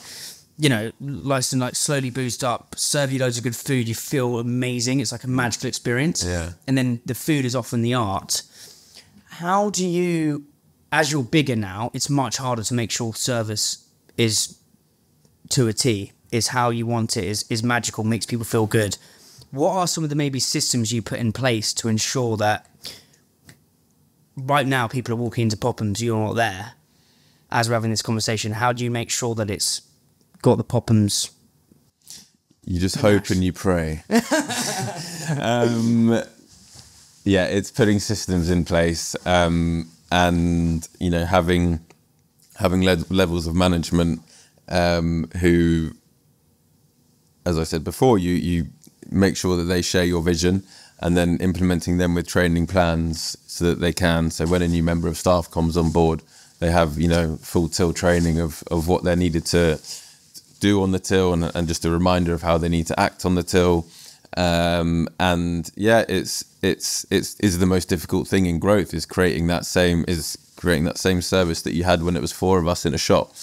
you know, nice and like slowly boozed up, serve you loads of good food, you feel amazing. It's like a magical experience. Yeah. And then the food is often the art. How do you, as you're bigger now, it's much harder to make sure service is to a T, is how you want it, is magical, makes people feel good. What are some of the maybe systems you put in place to ensure that right now people are walking into POPHAM'S, you're not there, as we're having this conversation? How do you make sure that it's got the POPHAM'S? You just hope and you pray. Yeah, it's putting systems in place, and you know, having levels of management who, as I said before, you make sure that they share your vision, and then implementing them with training plans so that they can. So when a new member of staff comes on board, they have, you know, full till training of what they're needed to do on the till, and just a reminder of how they need to act on the till. And yeah, it's the most difficult thing in growth, is creating that same service that you had when it was 4 of us in a shop.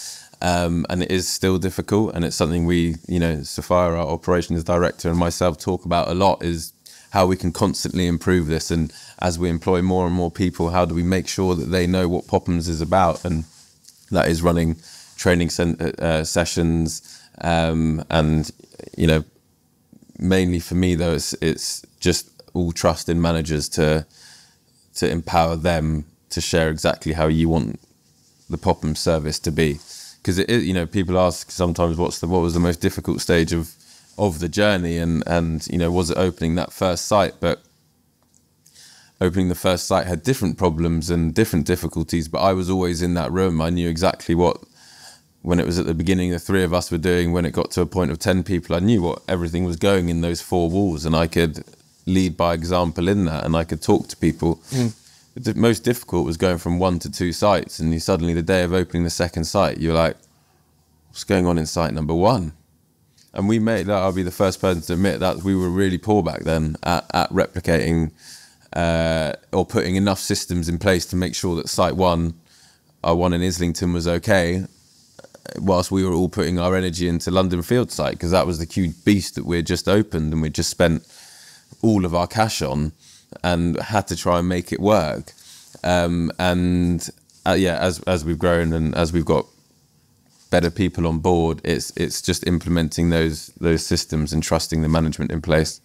And it is still difficult, and it's something we, you know, Sophia, our operations director, and myself talk about a lot, is how we can constantly improve this. And as we employ more and more people, how do we make sure that they know what POPHAM'S is about? And that is running training sessions, and, you know, mainly for me though, it's just all trust in managers to empower them to share exactly how you want the POPHAM'S service to be. Because it is, you know, people ask sometimes what was the most difficult stage of the journey, and you know, was it opening that first site? But opening the first site had different problems and different difficulties, but I was always in that room. I knew exactly what, when it was at the beginning, the 3 of us were doing. When it got to a point of 10 people, I knew what everything was going in those 4 walls, and I could lead by example in that, and I could talk to people. The most difficult was going from 1 to 2 sites, and you suddenly, the day of opening the second site, you're like, what's going on in site number 1? And we made that, I'll be the first person to admit that we were really poor back then at replicating or putting enough systems in place to make sure that site 1, our one in Islington, was okay, whilst we were all putting our energy into London Field site, because that was the huge beast that we'd just opened and we'd just spent all of our cash on, and had to try and make it work. Yeah, as we've grown and as we've got better people on board, it's just implementing those systems and trusting the management in place.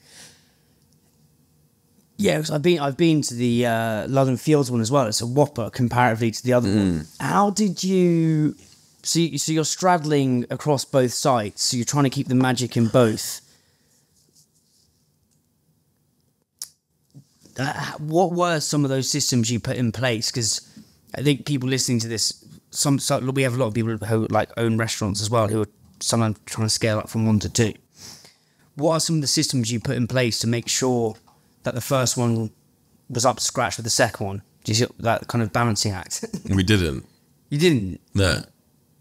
Yeah, because I've been to the London Fields one as well. It's a whopper comparatively to the other one. How did you? So you're straddling across both sites. So you're trying to keep the magic in both. What were some of those systems you put in place? Because I think people listening to this, we have a lot of people who like own restaurants as well, who are sometimes trying to scale up from 1 to 2. What are some of the systems you put in place to make sure that the first one was up to scratch with the second one? Do you see that kind of balancing act? We didn't. You didn't? No.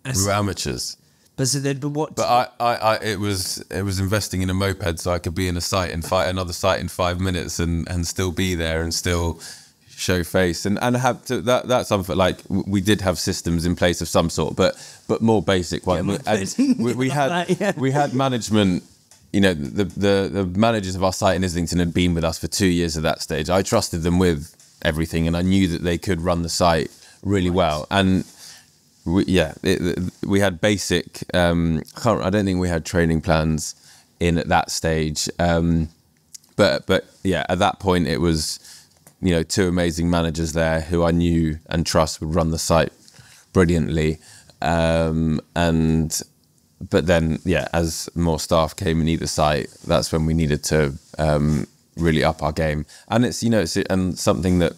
We were amateurs. But what? But it was investing in a moped so I could be in a site and fight another site in 5 minutes and still be there and still show face and have to, that's something like we did have systems in place of some sort, but more basic one. We had management. You know, the managers of our site in Islington had been with us for 2 years at that stage. I trusted them with everything, and I knew that they could run the site really well. And we had basic. I don't think we had training plans in at that stage. But yeah, at that point it was, you know, 2 amazing managers there who I knew and trust would run the site brilliantly. And but then, yeah, as more staff came in either site, that's when we needed to really up our game. And it's, and something that,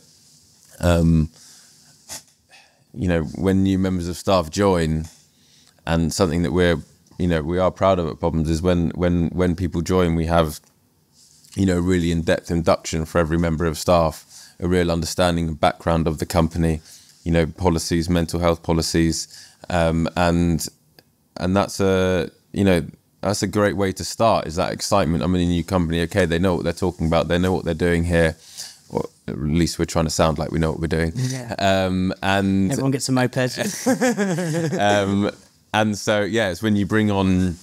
when new members of staff join, and something that we are proud of at POPHAM'S is when people join, we have, really in-depth induction for every member of staff, a real understanding and background of the company, policies, mental health policies, and that's a great way to start, is that excitement. I'm in a new company. Okay, they know what they're talking about. They know what they're doing here. Or at least we're trying to sound like we know what we're doing. Yeah. And everyone gets a moped. And so, yeah, it's when you bring on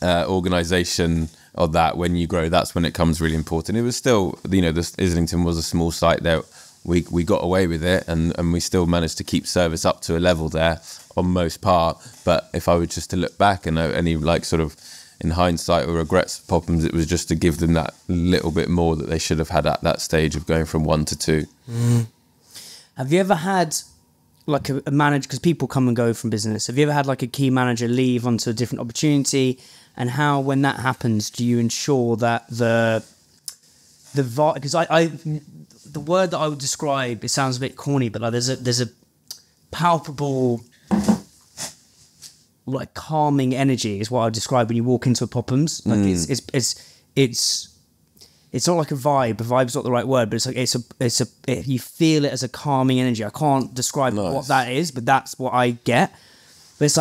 organisation of that, when you grow, that's when it comes really important. It was still, this Islington was a small site there. We got away with it, and we still managed to keep service up to a level there on most part. But if I were just to look back and any sort of in hindsight or regrets of POPHAM'S, it was just to give them that little bit more that they should have had at that stage of going from 1 to 2. Have you ever had a manager, because people come and go from business, have you ever had a key manager leave onto a different opportunity, and how, when that happens, do you ensure that the vibe, because the word that I would describe, it sounds a bit corny, but there's a palpable calming energy is what I would describe when you walk into a POPHAM'S. It's not like a vibe. A vibe's not the right word, but you feel it as a calming energy. I can't describe what that is, but that's what I get. But it's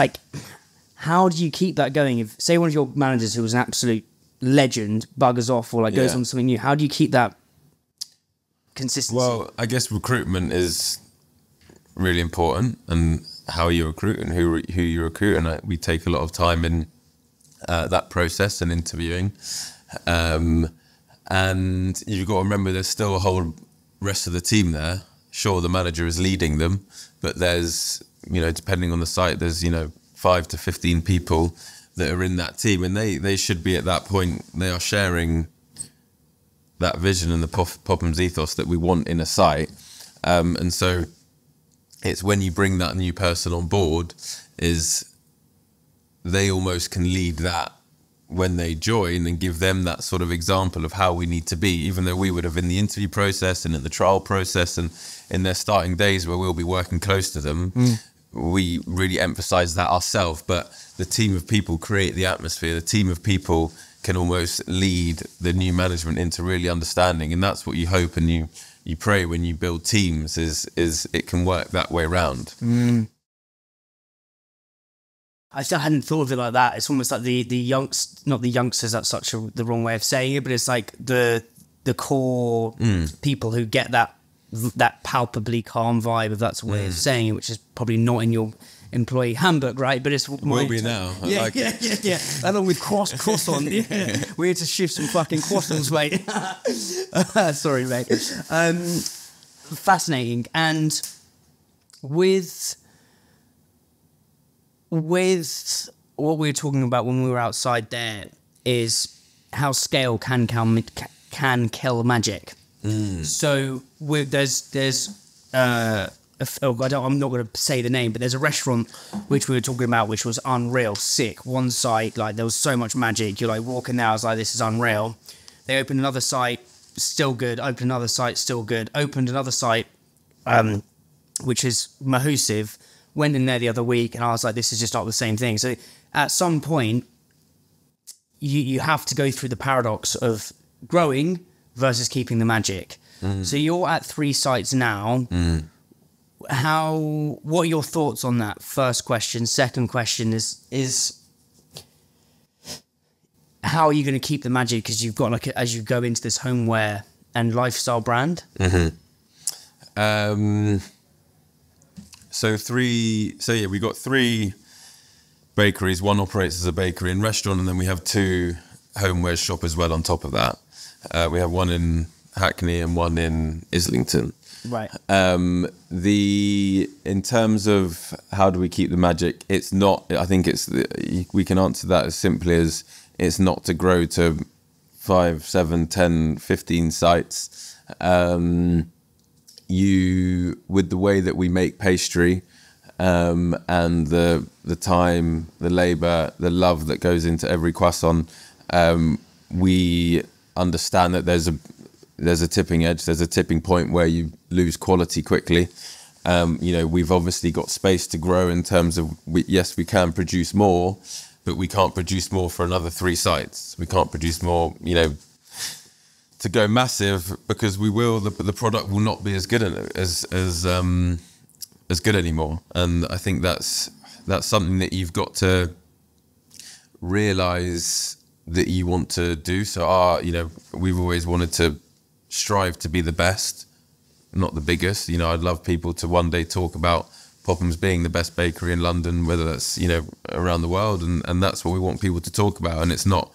how do you keep that going? If, say, one of your managers who was an absolute legend buggers off or goes on to something new, how do you keep that consistency? Well, I guess recruitment is really important, and how you recruit and who you recruit, and we take a lot of time in that process and interviewing. And you've got to remember there's still a whole rest of the team there. Sure, the manager is leading them, but there's, depending on the site, there's, 5 to 15 people that are in that team, and they should be at that point, they are sharing that vision and the POPHAM'S ethos that we want in a site. And so it's when you bring that new person on board, is they almost can lead that when they join and give them that sort of example of how we need to be, even though we would have in the interview process and in the trial process and in their starting days where we'll be working close to them, we really emphasize that ourselves. But the team of people create the atmosphere. The team of people can almost lead the new management into really understanding, and that's what you hope and you pray when you build teams, is it can work that way around. I still hadn't thought of it like that. It's almost like not the youngsters, that's the wrong way of saying it, but it's the core people who get that palpably calm vibe, if that's a way of saying it, which is probably not in your employee handbook, right? But it's will be now. Yeah. Along with cross on. Yeah. We had to shift some fucking croissants, mate. Sorry, mate. Fascinating. And with what we were talking about when we were outside there, is how scale can kill magic. So I'm not going to say the name, but there's a restaurant which we were talking about, which was unreal, sick. One site, there was so much magic. You're walking there, I was like, this is unreal. They opened another site, still good. Opened another site, still good. Opened another site, which is massive. Went in there the other week, and I was like, this is just not the same thing. So at some point, you have to go through the paradox of growing versus keeping the magic. So you're at 3 sites now. What are your thoughts on that? First question. Second question is how are you going to keep the magic? Because you've got as you go into this homeware and lifestyle brand. We got 3 bakeries. One operates as a bakery and restaurant, and then we have 2 homeware shop as well on top of that. We have one in Hackney and one in Islington. Right. In terms of how do we keep the magic, it's not, I think we can answer that as simply as it's not to grow to 5, 7, 10, 15 sites. With the way that we make pastry, and the time, the labour, the love that goes into every croissant. We understand that there's a tipping edge, there's a tipping point where you lose quality quickly. We've obviously got space to grow in terms of, yes, we can produce more, but we can't produce more for another 3 sites. We can't produce more, to go massive, because the product will not be as good as good anymore. And I think that's something that you've got to realise that you want to do. So we've always wanted to strive to be the best, not the biggest. I'd love people to one day talk about POPHAM'S being the best bakery in London, whether that's around the world, and that's what we want people to talk about. And it's not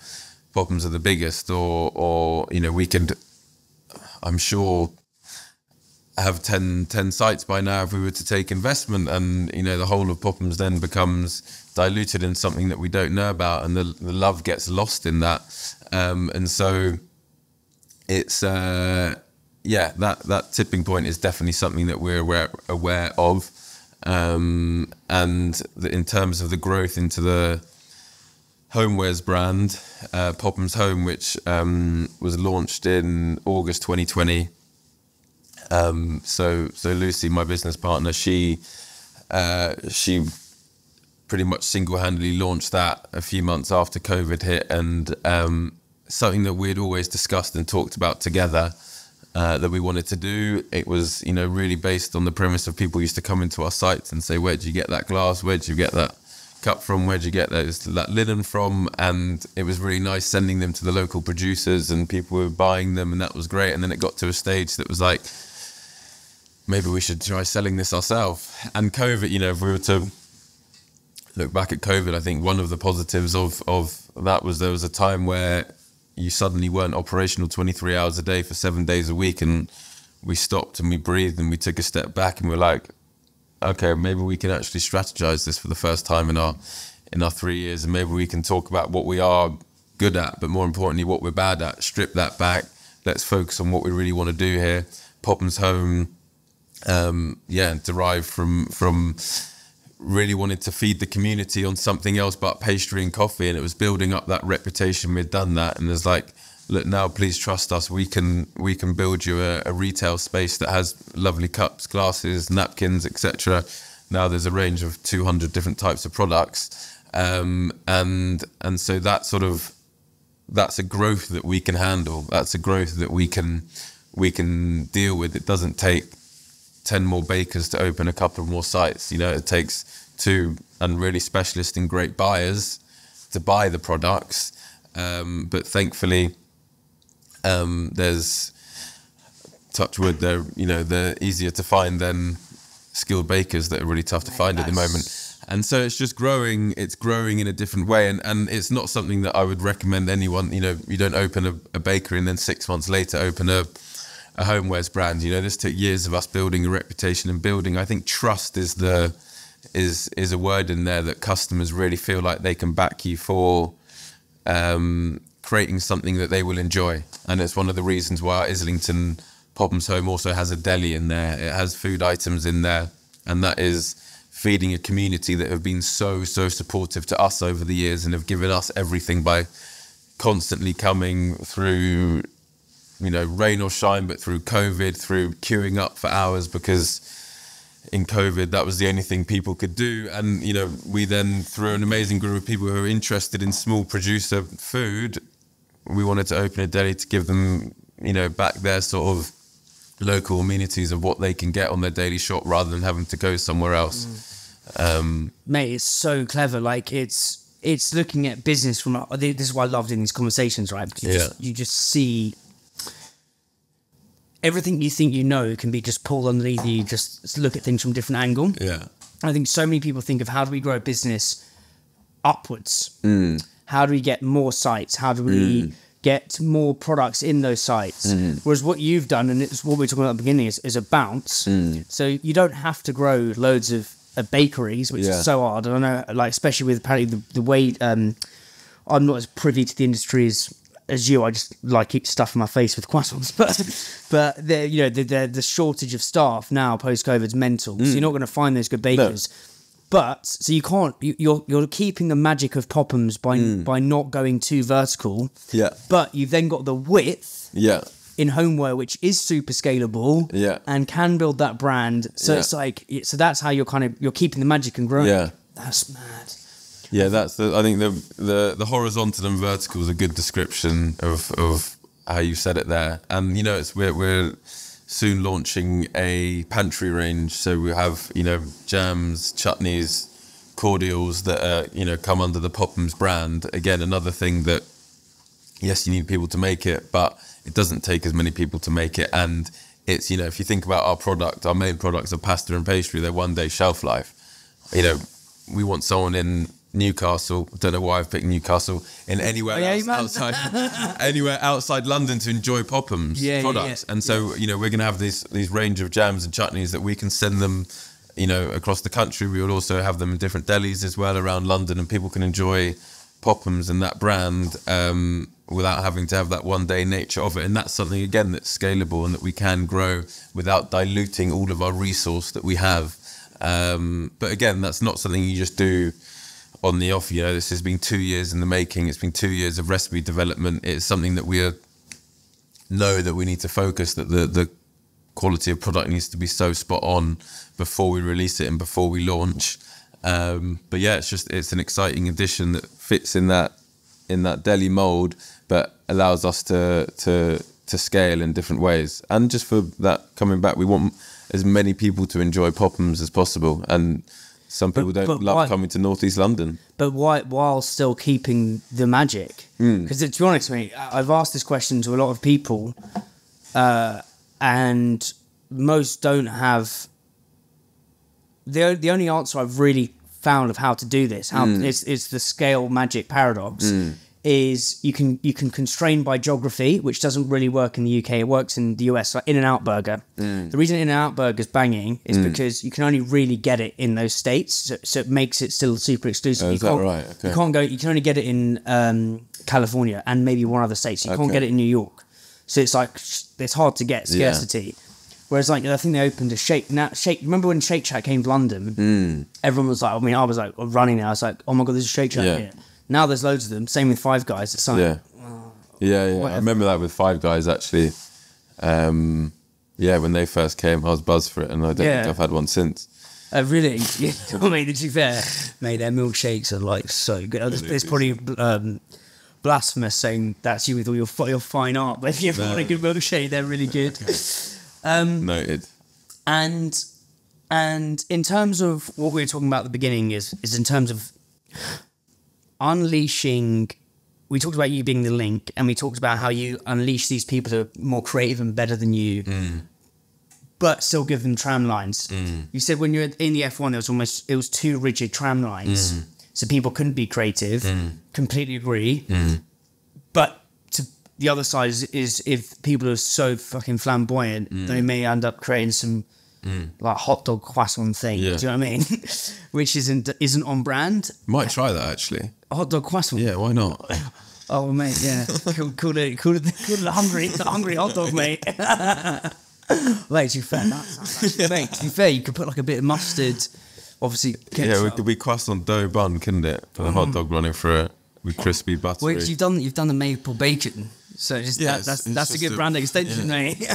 POPHAM'S are the biggest, or we could, I'm sure, have 10 sites by now if we were to take investment, and the whole of POPHAM'S then becomes diluted in something that we don't know about, and the love gets lost in that. And so it's that tipping point is definitely something that we're aware of. And in terms of the growth into the homewares brand, POPHAM'S Home, which was launched in August 2020. So Lucy, my business partner, she pretty much single-handedly launched that a few months after COVID hit, and something that we'd always discussed and talked about together, that we wanted to do. It was, really based on the premise of people used to come into our sites and say, where'd you get that glass? Where'd you get that cup from? Where'd you get that linen from? And it was really nice sending them to the local producers, and people were buying them, and that was great. And then it got to a stage that was like, maybe we should try selling this ourselves. And COVID, if we were to look back at COVID, I think one of the positives of that was there was a time where you suddenly weren't operational 23 hours a day for 7 days a week, and we stopped and we breathed and we took a step back and we're like, okay, maybe we can actually strategize this for the first time in our 3 years, and maybe we can talk about what we are good at, but more importantly what we're bad at. Strip that back, let's focus on what we really want to do here. POPHAM'S Home derived from really wanted to feed the community on something else but pastry and coffee, and it was building up that reputation. We'd done that, and there's like, look, now please trust us, we can build you a retail space that has lovely cups, glasses, napkins, etc. Now there's a range of 200 different types of products, and so that's a growth that we can handle. That's a growth that we can deal with. It doesn't take 10 more bakers to open a couple more sites. It takes 2 and really specialist and great buyers to buy the products. But thankfully, there's, touch wood, they're easier to find than skilled bakers that are really tough to find at the moment. And so it's just growing. It's growing in a different way, and it's not something that I would recommend anyone. You don't open a bakery and then 6 months later open a homewares brand. This took years of us building a reputation and building. I think trust is a word in there, that customers really feel like they can back you for creating something that they will enjoy. And it's one of the reasons why Islington POPHAM'S Home also has a deli in there. It has food items in there, and that is feeding a community that have been so supportive to us over the years and have given us everything by constantly coming through, rain or shine, but through COVID, through queuing up for hours, because in COVID, that was the only thing people could do. And, we then, through an amazing group of people who are interested in small producer food, we wanted to open a deli to give them, back their sort of local amenities of what they can get on their daily shop rather than having to go somewhere else. Mate, it's so clever. Like, it's looking at business from, this is why I loved in these conversations, right? Because you just see everything you think can be just pulled underneath you. Just look at things from a different angle. Yeah. I think so many people think of, how do we grow a business upwards? How do we get more sites? How do we get more products in those sites? Whereas what you've done, and it's what we were talking about at the beginning, is a bounce. So you don't have to grow loads of bakeries, which is so hard. I don't know, like, especially with apparently the way, I'm not as privy to the industry as you, I just like eat stuff in my face with croissants. But the shortage of staff now post COVID's mental. So you're not going to find those good bakers. No. But so you can't. You're keeping the magic of POPHAM'S by not going too vertical. Yeah. But you've then got the width. Yeah. In homeware, which is super scalable. Yeah. And can build that brand. So it's like that's how you're keeping the magic and growing. Yeah. That's mad. Yeah, I think the horizontal and vertical is a good description of how you said it there. And we're soon launching a pantry range, so we have jams, chutneys, cordials that are come under the POPHAM'S brand. Again, another thing that yes, you need people to make it, but it doesn't take as many people to make it. And it's if you think about our main products are pasta and pastry, they're 1 day shelf life. We want someone in Newcastle, I don't know why I've picked Newcastle, in anywhere outside London to enjoy POPHAM'S products. And so we're going to have these range of jams and chutneys that we can send them across the country. We will also have them in different delis as well around London, and people can enjoy POPHAM'S and that brand without having to have that 1 day nature of it. And that's something again that's scalable and that we can grow without diluting all of our resource that we have. But again, that's not something you just do on the off. This has been 2 years in the making. It's been 2 years of recipe development. It's something that we know that we need to focus, that the quality of product needs to be so spot on before we release it and before we launch. But yeah, it's an exciting addition that fits in that deli mold, but allows us to scale in different ways. And just for that, coming back, we want as many people to enjoy POPHAM'S as possible. And some people don't love coming to North East London. But while still keeping the magic? Because to be honest with me, I've asked this question to a lot of people, and most don't have... The only answer I've really found of how to do this, is the scale magic paradox, is you can constrain by geography, which doesn't really work in the UK. It works in the US, like In-N-Out Burger. The reason In-N-Out Burger is banging is because you can only really get it in those states, so it makes it still super exclusive. Oh, is that right? Okay. You can only get it in California and maybe one other state, so you can't get it in New York. So it's like, it's hard to get, scarcity. Yeah. Whereas, like, I think they opened a Shake. Remember when Shake Shack came to London? Everyone was like, I was like running there. I was like, oh my God, there's a Shake Shack here. Now there's loads of them. Same with Five Guys. It's like, I remember that with Five Guys, actually. When they first came, I was buzzed for it, and I don't think I've had one since. Really? Yeah. I mean, to be fair, mate, their milkshakes are like so good. It's probably blasphemous saying that's you with all your fine art, but if you want a good milkshake, they're really good. Noted. And in terms of what we were talking about at the beginning is in terms of unleashing. We talked about you being the link, and we talked about how you unleash these people who are more creative and better than you, but still give them tram lines. You said when you're in the F1, it was too rigid tram lines, so people couldn't be creative. Completely agree. But the other side is if people are so fucking flamboyant, they may end up creating some like hot dog croissant thing. Do you know what I mean? Which isn't on brand. Might try that actually. A hot dog croissant. Yeah, why not? Oh mate, yeah. Call it the hungry hot dog, mate. Mate, to be fair, mate, to be fair, you could put like a bit of mustard, obviously. Ketchup. Yeah, it could be croissant dough bun, couldn't it? For the hot dog running through it with crispy buttery. Well, you've done the maple bacon, so that's a good brand extension, mate.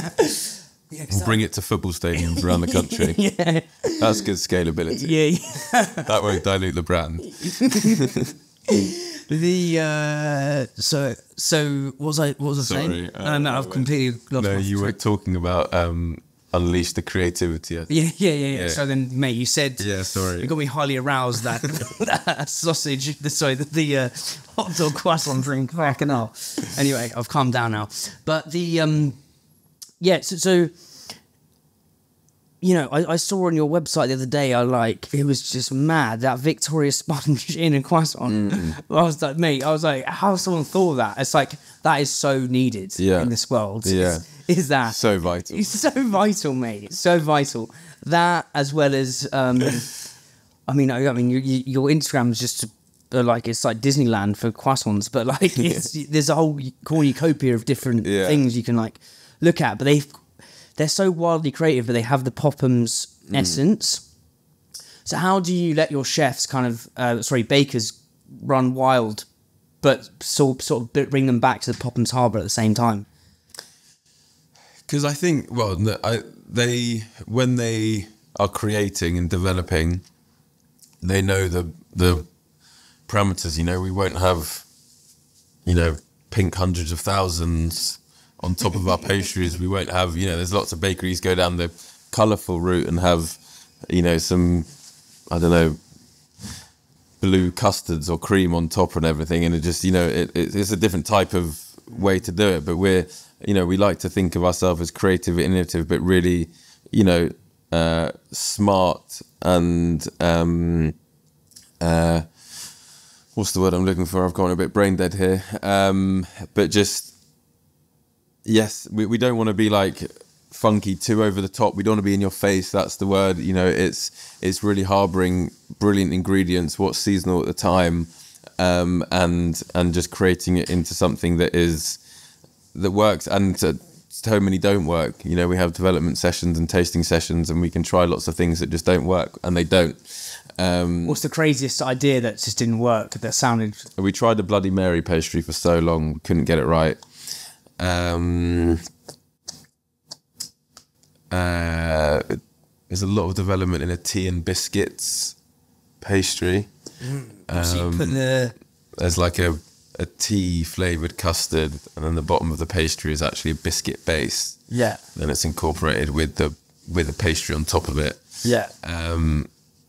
We'll bring it to football stadiums around the country. That's good scalability. That won't dilute the brand. So what was I saying? I've completely lost. No, you were talking about unleash the creativity. Yeah. So then, mate, you said you got me highly aroused that sausage. The hot dog croissant drink cracking up. Anyway, I've calmed down now. But so you know, I saw on your website the other day, it was just mad, that Victoria sponge in a croissant. I was like, mate, how someone thought of that? It's like, that is so needed in this world. Is that so vital? It's so vital, mate. It's so vital. That, as well as, your Instagram is just like it's like Disneyland for croissants, but like there's a whole cornucopia of different things you can like look at. But they're so wildly creative, but they have the POPHAM'S essence. So how do you let your chefs bakers run wild, but sort of bring them back to the POPHAM'S harbour at the same time? Because I think, when they are creating and developing, they know the parameters. We won't have, pink hundreds of thousands on top of our pastries. We won't have, there's lots of bakeries go down the colourful route and have, some, I don't know, blue custards or cream on top and everything. And it just, it's a different type of way to do it. But we like to think of ourselves as creative, innovative, but really, smart and, what's the word I'm looking for? I've gone a bit brain dead here. But just, yes, we don't want to be like funky, too over the top. We don't want to be in your face. That's the word. It's really harboring brilliant ingredients, what's seasonal at the time, and just creating it into something that works. And so many don't work. We have development sessions and tasting sessions, and we can try lots of things that just don't work, and they don't. What's the craziest idea that just didn't work? That sounded. We tried the Bloody Mary pastry for so long, couldn't get it right. There's a lot of development in a tea and biscuits pastry. So you put there's like a tea flavoured custard, and then the bottom of the pastry is actually a biscuit base. Yeah. Then it's incorporated with a pastry on top of it. Yeah.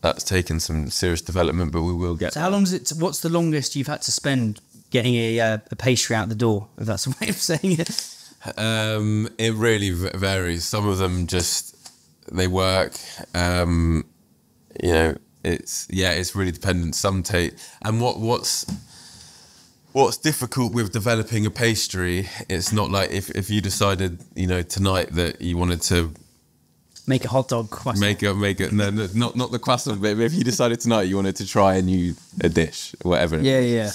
That's taken some serious development, but we will get. So how long is it? What's the longest you've had to spend getting a pastry out the door? If that's a way of saying it. It really varies. Some of them they work. It's really dependent. Some take, and what's difficult with developing a pastry, it's not like if you decided, tonight that you wanted to make a hot dog croissant. Make it. No, not the croissant. But if you decided tonight you wanted to try a dish, whatever. Yeah.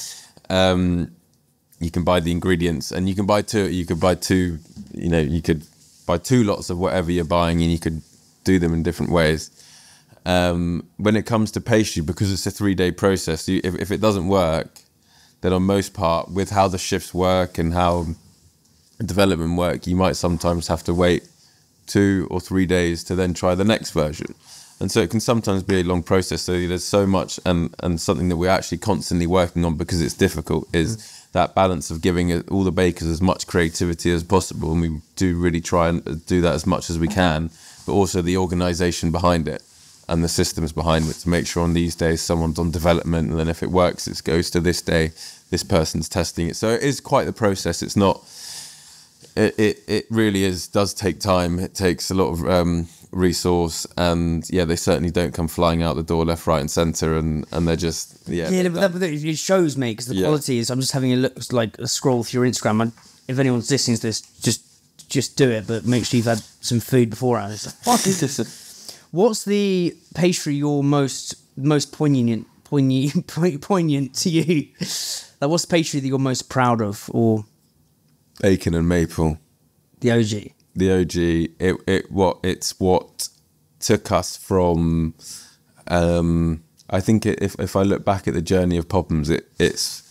You can buy the ingredients, and you can buy two. You could buy two. You could buy two lots of whatever you're buying, and you could do them in different ways. When it comes to pastry, because it's a 3-day process, if it doesn't work, then on most part, with how the shifts work and how development work, you might sometimes have to wait 2 or 3 days to then try the next version. And so it can sometimes be a long process. So there's so much, and something that we're actually constantly working on, because it's difficult, is that balance of giving all the bakers as much creativity as possible. And we do really try and do that as much as we can, but also the organisation behind it and the systems behind it, to make sure on these days someone's on development, and then if it works, it goes to this day, this person's testing it. So it is quite the process. It's not, it really does take time. It takes a lot of resource, and they certainly don't come flying out the door left, right and centre, and they're just but it shows me, because the quality is, I'm just having a look, like a scroll through your Instagram. If anyone's listening to this, just do it, but make sure you've had some food beforehand. It's like, what is this? What's the pastry you're most poignant to you? Like, what's the pastry that you're most proud of? Or bacon and maple, the OG. The OG. It's what took us from. I think if I look back at the journey of POPHAM'S, it's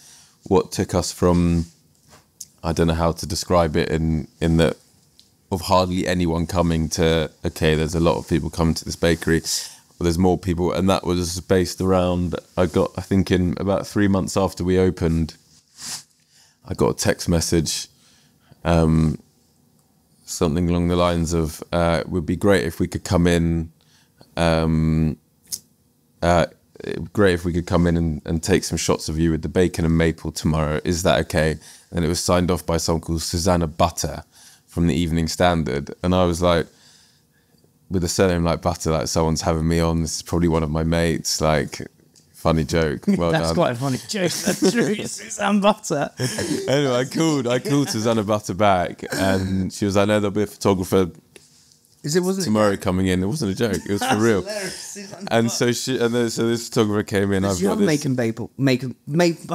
what took us from. I don't know how to describe it in that, of hardly anyone coming to, okay, there's a lot of people coming to this bakery, well, there's more people, and that was based around, I think in about 3 months after we opened, I got a text message, something along the lines of, it would be great if we could come in, great if we could come in and take some shots of you with the bacon and maple tomorrow, is that okay? And it was signed off by someone called Susanna Butter from the Evening Standard, and I was like, with a surname like Butter, like, someone's having me on, this is probably one of my mates, like, funny joke. Well That's done. quite a funny joke. That's true. Susanna Butter. Anyway, I called Susanna Butter back, and she was like, no, there'll be a photographer Wasn't tomorrow coming in. It wasn't a joke. It was for real. And so so this photographer came in. You have bacon maple. I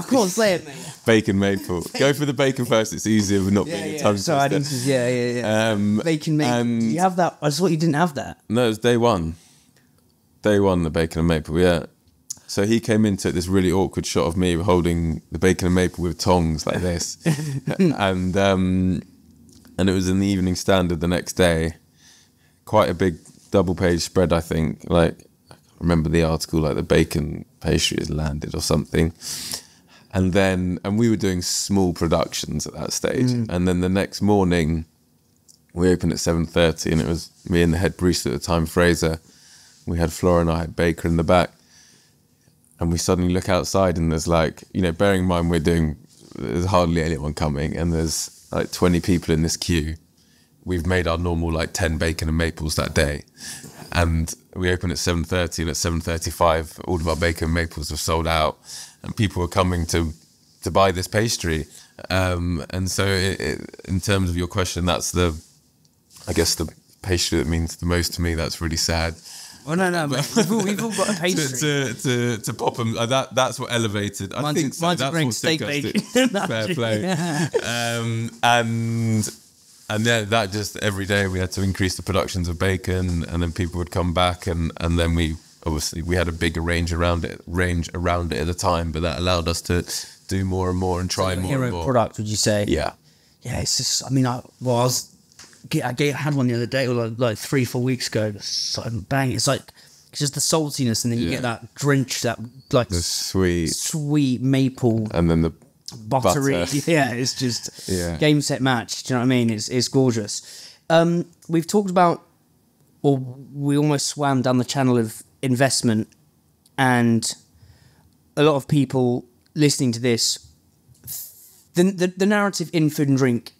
can't say it, mate. Bacon maple. Go for the bacon first. It's easier with not being a tongue Sorry, I didn't. Bacon maple. Do you have that? I just thought you didn't have that. No, it was day one. Day one, the bacon and maple. Yeah. So he came in, took this really awkward shot of me holding the bacon and maple with tongs like this, and it was in the Evening Standard the next day. Quite a big double-page spread, I think. Like, I remember the article, like the bacon pastry has landed or something. And we were doing small productions at that stage. And then the next morning, we opened at 7:30, and it was me and the head barista at the time, Fraser. We had Flora and I had Baker in the back. And we suddenly look outside, and there's like, bearing in mind there's hardly anyone coming, and there's like 20 people in this queue. We've made our normal like 10 bacon and maples that day, and we opened at 7:30, and at 7:35 all of our bacon and maples were sold out, and people were coming to buy this pastry. And so in terms of your question, that's the pastry that means the most to me. That's really sad. Oh no, we've all got a pastry. to POPHAM'S, that's what elevated. I think so. Mine's That's green what steak took us bacon. to fair play. And then that just every day we had to increase the productions of bacon, and then people would come back, and then we had a bigger range around it at the time, but that allowed us to do more and more and try more and more. Hero product, would you say? Yeah. Yeah, it's just. I mean, I had one the other day, or like 3-4 weeks ago. It's like bang! It's like just the saltiness, and then you get that drench, that like the sweet maple, and then the buttery. butter. Yeah, it's just game set match. Do you know what I mean? It's gorgeous. We've talked about, or we almost swam down the channel of investment, and a lot of people listening to this, the narrative in food and drink,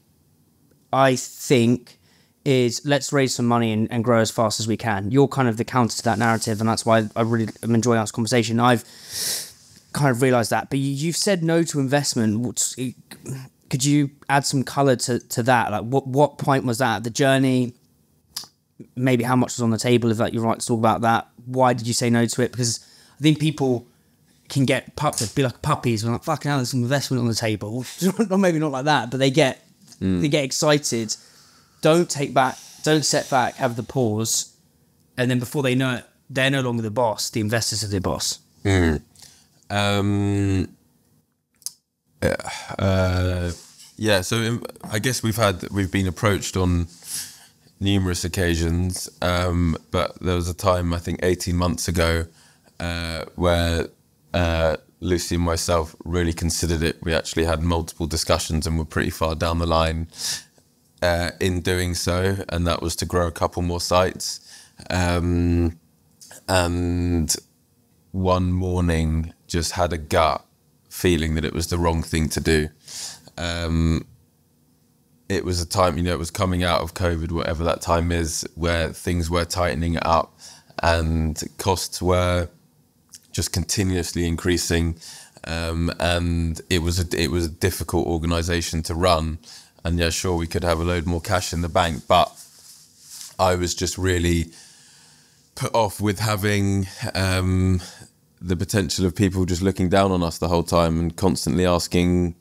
I think, is let's raise some money and grow as fast as we can. You're kind of the counter to that narrative, and that's why I really am enjoying this conversation. I've kind of realised that. But you've said no to investment. Could you add some colour to that? Like, what point was that? The journey, maybe how much was on the table, if you're right to talk about that. Why did you say no to it? Because I think people can get be like puppies. We're like, fucking hell, there's some investment on the table. Or maybe not like that, but they get excited. Don't step back, have the pause, and then before they know it, they're no longer the boss. The investors are the boss. So I guess we've been approached on numerous occasions, but there was a time, I think 18 months ago, where Lucy and myself really considered it. We actually had multiple discussions and were pretty far down the line in doing so, and that was to grow a couple more sites. And one morning just had a gut feeling that it was the wrong thing to do. It was a time, it was coming out of COVID, whatever that time is, where things were tightening up and costs were just continuously increasing. And it was a difficult organisation to run. And yeah, sure, we could have a load more cash in the bank, but I was just really put off with having the potential of people just looking down on us the whole time and constantly asking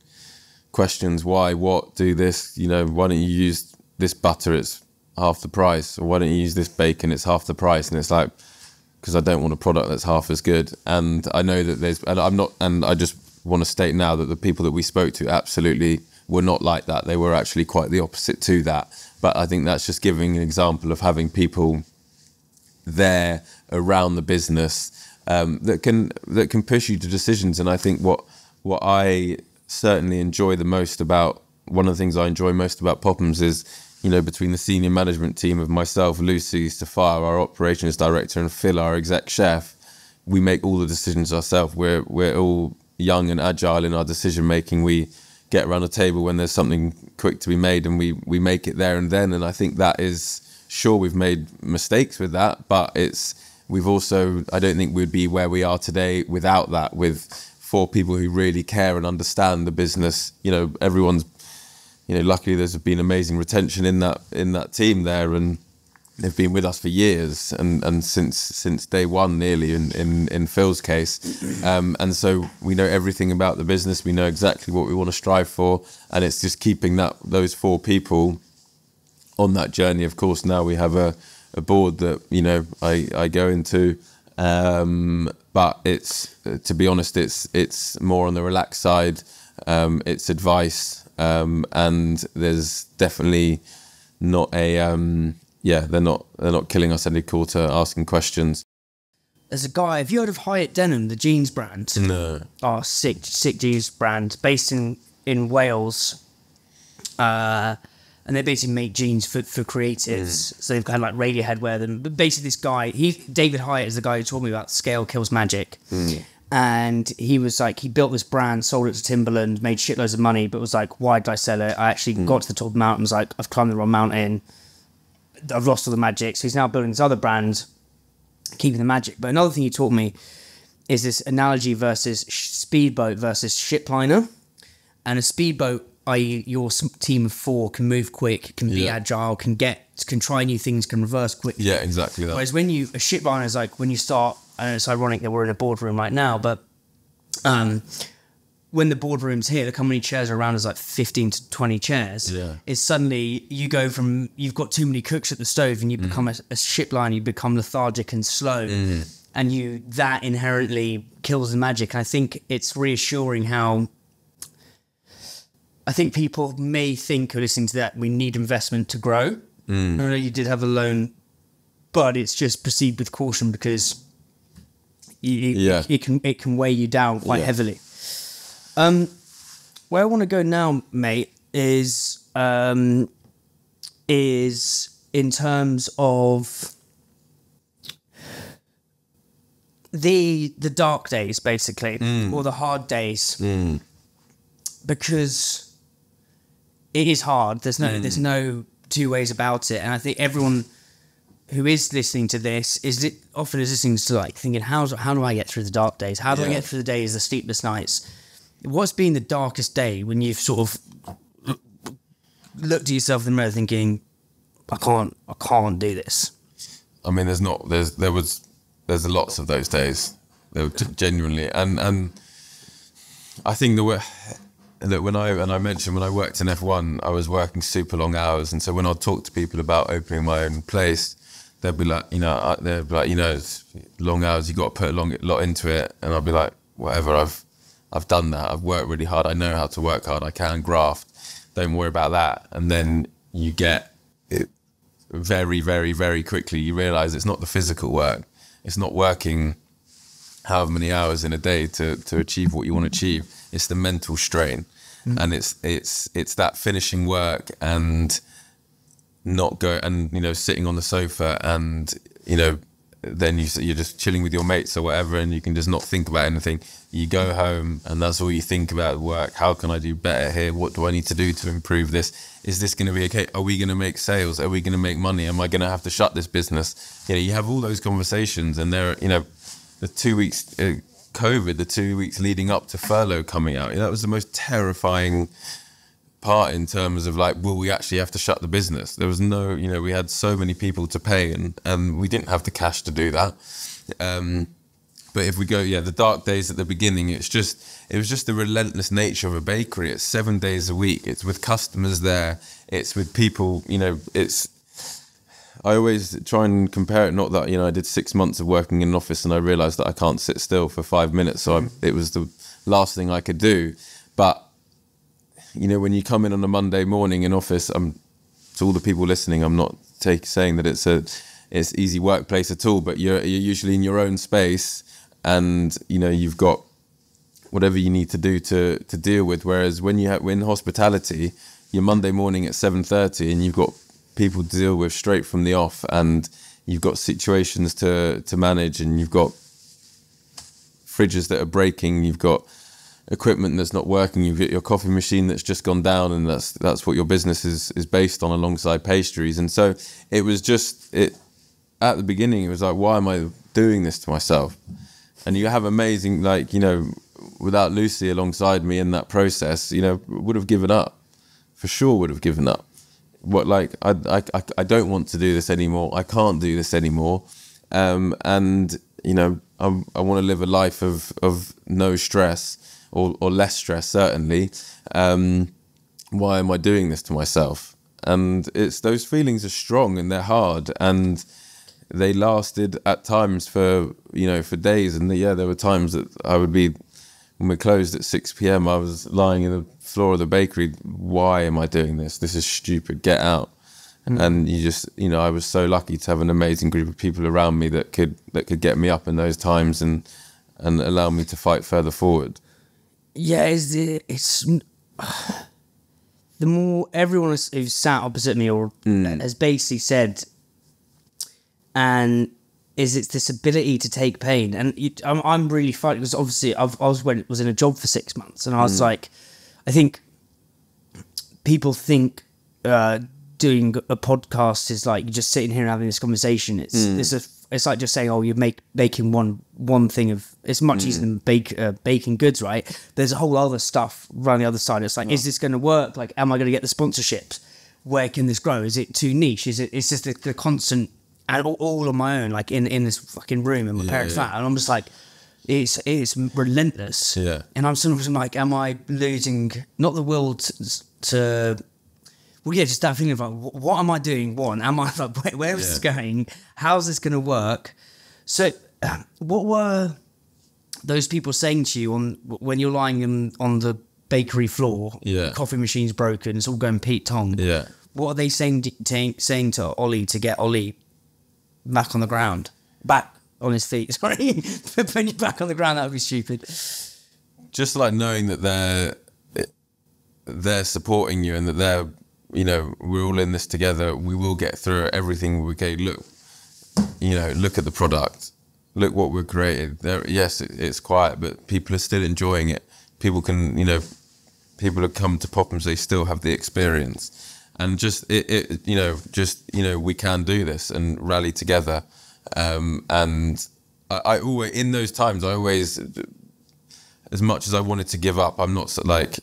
questions. Why? What? Do this? Why don't you use this butter? It's half the price. Or why don't you use this bacon? It's half the price. And it's like, because I don't want a product that's half as good. And I know that I just want to state now that the people that we spoke to absolutely were not like that. They were actually quite the opposite to that. But I think that's just giving an example of having people there around the business that can push you to decisions. And I think what I certainly enjoy the most about, one of the things I enjoy most about POPHAM'S is, between the senior management team of myself, Lucy, Safar, our operations director, and Phil, our exec chef, we make all the decisions ourselves. We're all young and agile in our decision making. We get around a table when there's something quick to be made, and we make it there and then. And I think that is, sure, we've made mistakes with that, but we've also, I don't think we'd be where we are today without that, with 4 people who really care and understand the business. Everyone's, luckily there's been amazing retention in that team there, and they've been with us for years, and since day one nearly in Phil's case, and so we know everything about the business. We know exactly what we want to strive for, and it's just keeping those 4 people on that journey. Of course, now we have a board that I go into, but it's, to be honest, it's more on the relaxed side. It's advice, and there's definitely not a they're not killing us any quarter asking questions. There's a guy, have you heard of Hyatt Denim, the jeans brand? No. Oh, sick jeans brand, based in Wales. And they basically make jeans for creatives. So they've had like Radiohead wear them. But basically this guy, David Hyatt is the guy who told me about Scale Kills Magic. And he was like, he built this brand, sold it to Timberland, made shitloads of money, but was like, why did I sell it? I actually got to the top of the mountain, was like, I've climbed the wrong mountain. I've lost all the magic. So he's now building this other brand, keeping the magic. But another thing he taught me is this analogy versus speedboat versus shipliner. And a speedboat, i.e. your team of 4 can move quick, can be agile, can try new things, can reverse quick. Yeah, exactly that. Whereas a shipliner is like, when you start, and it's ironic that we're in a boardroom right now, but when the boardroom's here, look how many chairs are around, is like 15 to 20 chairs. Is suddenly you go from, you've got too many cooks at the stove and you become a shipliner, you become lethargic and slow. And that inherently kills the magic. And I think it's reassuring how, I think people may think, listening to that, we need investment to grow. I know you did have a loan, but it's just proceed with caution, because it can weigh you down quite heavily. Where I want to go now, mate, is in terms of the dark days, basically, or the hard days, because it is hard. There's no 2 ways about it, and I think everyone who is listening to this often is listening to, like, thinking, how do I get through the dark days? How do I get through the days, the sleepless nights? What's been the darkest day when you've sort of looked at yourself in the mirror thinking, I can't do this? I mean, there's lots of those days. There were genuinely, and I think that when I mentioned when I worked in F1, I was working super long hours, and so when I'd talk to people about opening my own place, they'd be like, it's long hours, you got to put a lot into it, and I'd be like, whatever, I've done that. I've worked really hard. I know how to work hard. I can graft. Don't worry about that. And then you get it very, very, very quickly. You realise it's not the physical work. It's not working however many hours in a day to achieve what you want to achieve. It's the mental strain, and it's that finishing work and not go and sitting on the sofa and then you're just chilling with your mates or whatever, and you can just not think about anything. You go home and that's all you think about, work. How can I do better here? What do I need to do to improve this? Is this going to be okay? Are we going to make sales? Are we going to make money? Am I going to have to shut this business? You have all those conversations, and there, the 2 weeks COVID, the 2 weeks leading up to furlough coming out, that was the most terrifying part in terms of, like, will we actually have to shut the business? There was no, we had so many people to pay, and we didn't have the cash to do that. But if we go, the dark days at the beginning, it was just the relentless nature of a bakery. It's 7 days a week. It's with customers there. It's with people, I always try and compare it, not that, I did 6 months of working in an office and I realised that I can't sit still for 5 minutes. So it was the last thing I could do. But, when you come in on a Monday morning in office, to all the people listening, I'm not saying that it's easy workplace at all, but you're usually in your own space, and you've got whatever you need to do to deal with. Whereas when you're in hospitality, you're Monday morning at 7:30 and you've got people to deal with straight from the off, and you've got situations to manage, and you've got fridges that are breaking, you've got equipment that's not working, you've got your coffee machine that's just gone down, and that's what your business is based on, alongside pastries. And so it was just at the beginning, it was like, why am I doing this to myself? And you have amazing, without Lucy alongside me in that process, would have given up, for sure would have given up. I don't want to do this anymore. I can't do this anymore. And, you know, I want to live a life of no stress or less stress, certainly. Why am I doing this to myself? And it's those feelings are strong and they're hard, and they lasted at times for days. And there were times that I would be, when we closed at 6 p.m, I was lying in the floor of the bakery. Why am I doing this? This is stupid. Get out. And you just, I was so lucky to have an amazing group of people around me that could get me up in those times and allow me to fight further forward. Yeah, it's the more everyone who's sat opposite me or has basically said, and it's this ability to take pain. And I'm really fighting because obviously I was in a job for 6 months, and I was like, I think people think doing a podcast is like you're just sitting here and having this conversation. It's like just saying, oh, you're making one thing of, it's much easier than baking goods, right? There's a whole other stuff around the other side. It's like, is this going to work? Like, am I going to get the sponsorships? Where can this grow? Is it too niche? It's just the constant, and all on my own, like in this fucking room in my parents' flat. And I'm just like, it's relentless. Yeah. And I'm sort of like, am I losing, not the will to well, yeah, just that feeling of like, what am I doing? Am I like, where is this going? How's this going to work? So, what were those people saying to you when you're lying on the bakery floor? Yeah, coffee machine's broken. It's all going Pete Tong. Yeah, what are they saying to Ollie to get Ollie back on the ground, back on his feet? Sorry, putting you back on the ground, that would be stupid. Just like knowing that they're supporting you and that they're, we're all in this together. We will get through it. Everything we can. Look at the product. Look what we've created. Yes, it's quiet, but people are still enjoying it. People can, people have come to POPHAM'S. They still have the experience, and we can do this and rally together. And I always, in those times, as much as I wanted to give up, I'm not like.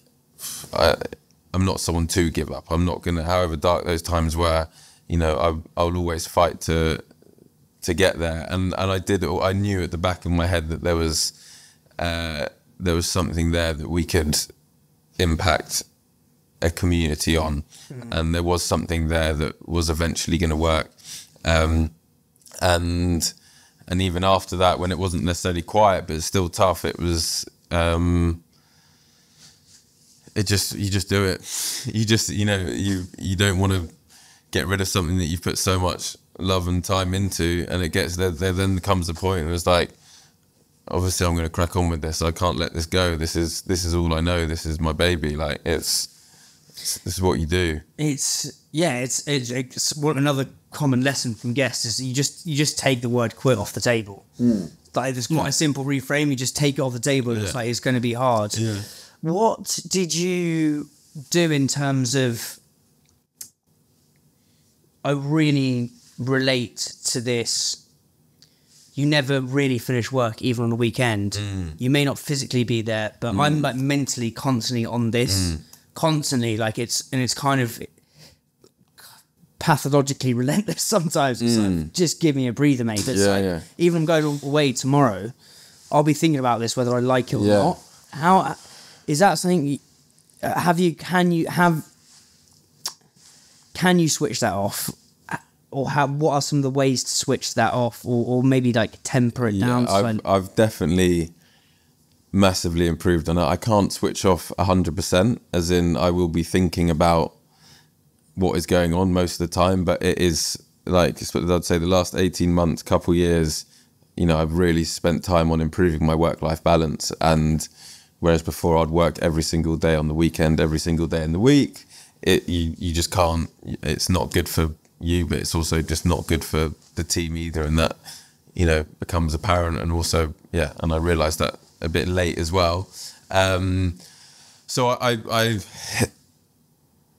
I'm not someone to give up. I'm not gonna, however dark those times were, I'll always fight to get there. And I did. I knew at the back of my head that there was something there that we could impact a community on, and there was something there that was eventually going to work. And even after that, when it wasn't necessarily quiet, but it's still tough, it was. You just do it. You just, you don't want to get rid of something that you've put so much love and time into, and it gets there then comes the point where it's like, obviously I'm going to crack on with this. I can't let this go. This is all I know. This is my baby. Like this is what you do. It's another common lesson from guests is you just take the word quit off the table. Like there's quite a simple reframe. You just take it off the table. It's like, it's going to be hard. Yeah. What did you do in terms of, I really relate to this, you never really finish work even on the weekend. You may not physically be there, but I'm like mentally constantly on this, constantly, like it's kind of pathologically relentless sometimes. It's like, just give me a breather, mate. It's even going away tomorrow, I'll be thinking about this whether I like it or not. How is that something? Can you switch that off, or what are some of the ways to switch that off, or maybe like temper it down? I've definitely massively improved on it. I can't switch off 100%, as in I will be thinking about what is going on most of the time, but it is like, I'd say the last 18 months, couple years, I've really spent time on improving my work-life balance. And whereas before I'd work every single day on the weekend, every single day in the week, you just can't. It's not good for you, but it's also just not good for the team either. And that, becomes apparent. And also, and I realised that a bit late as well. So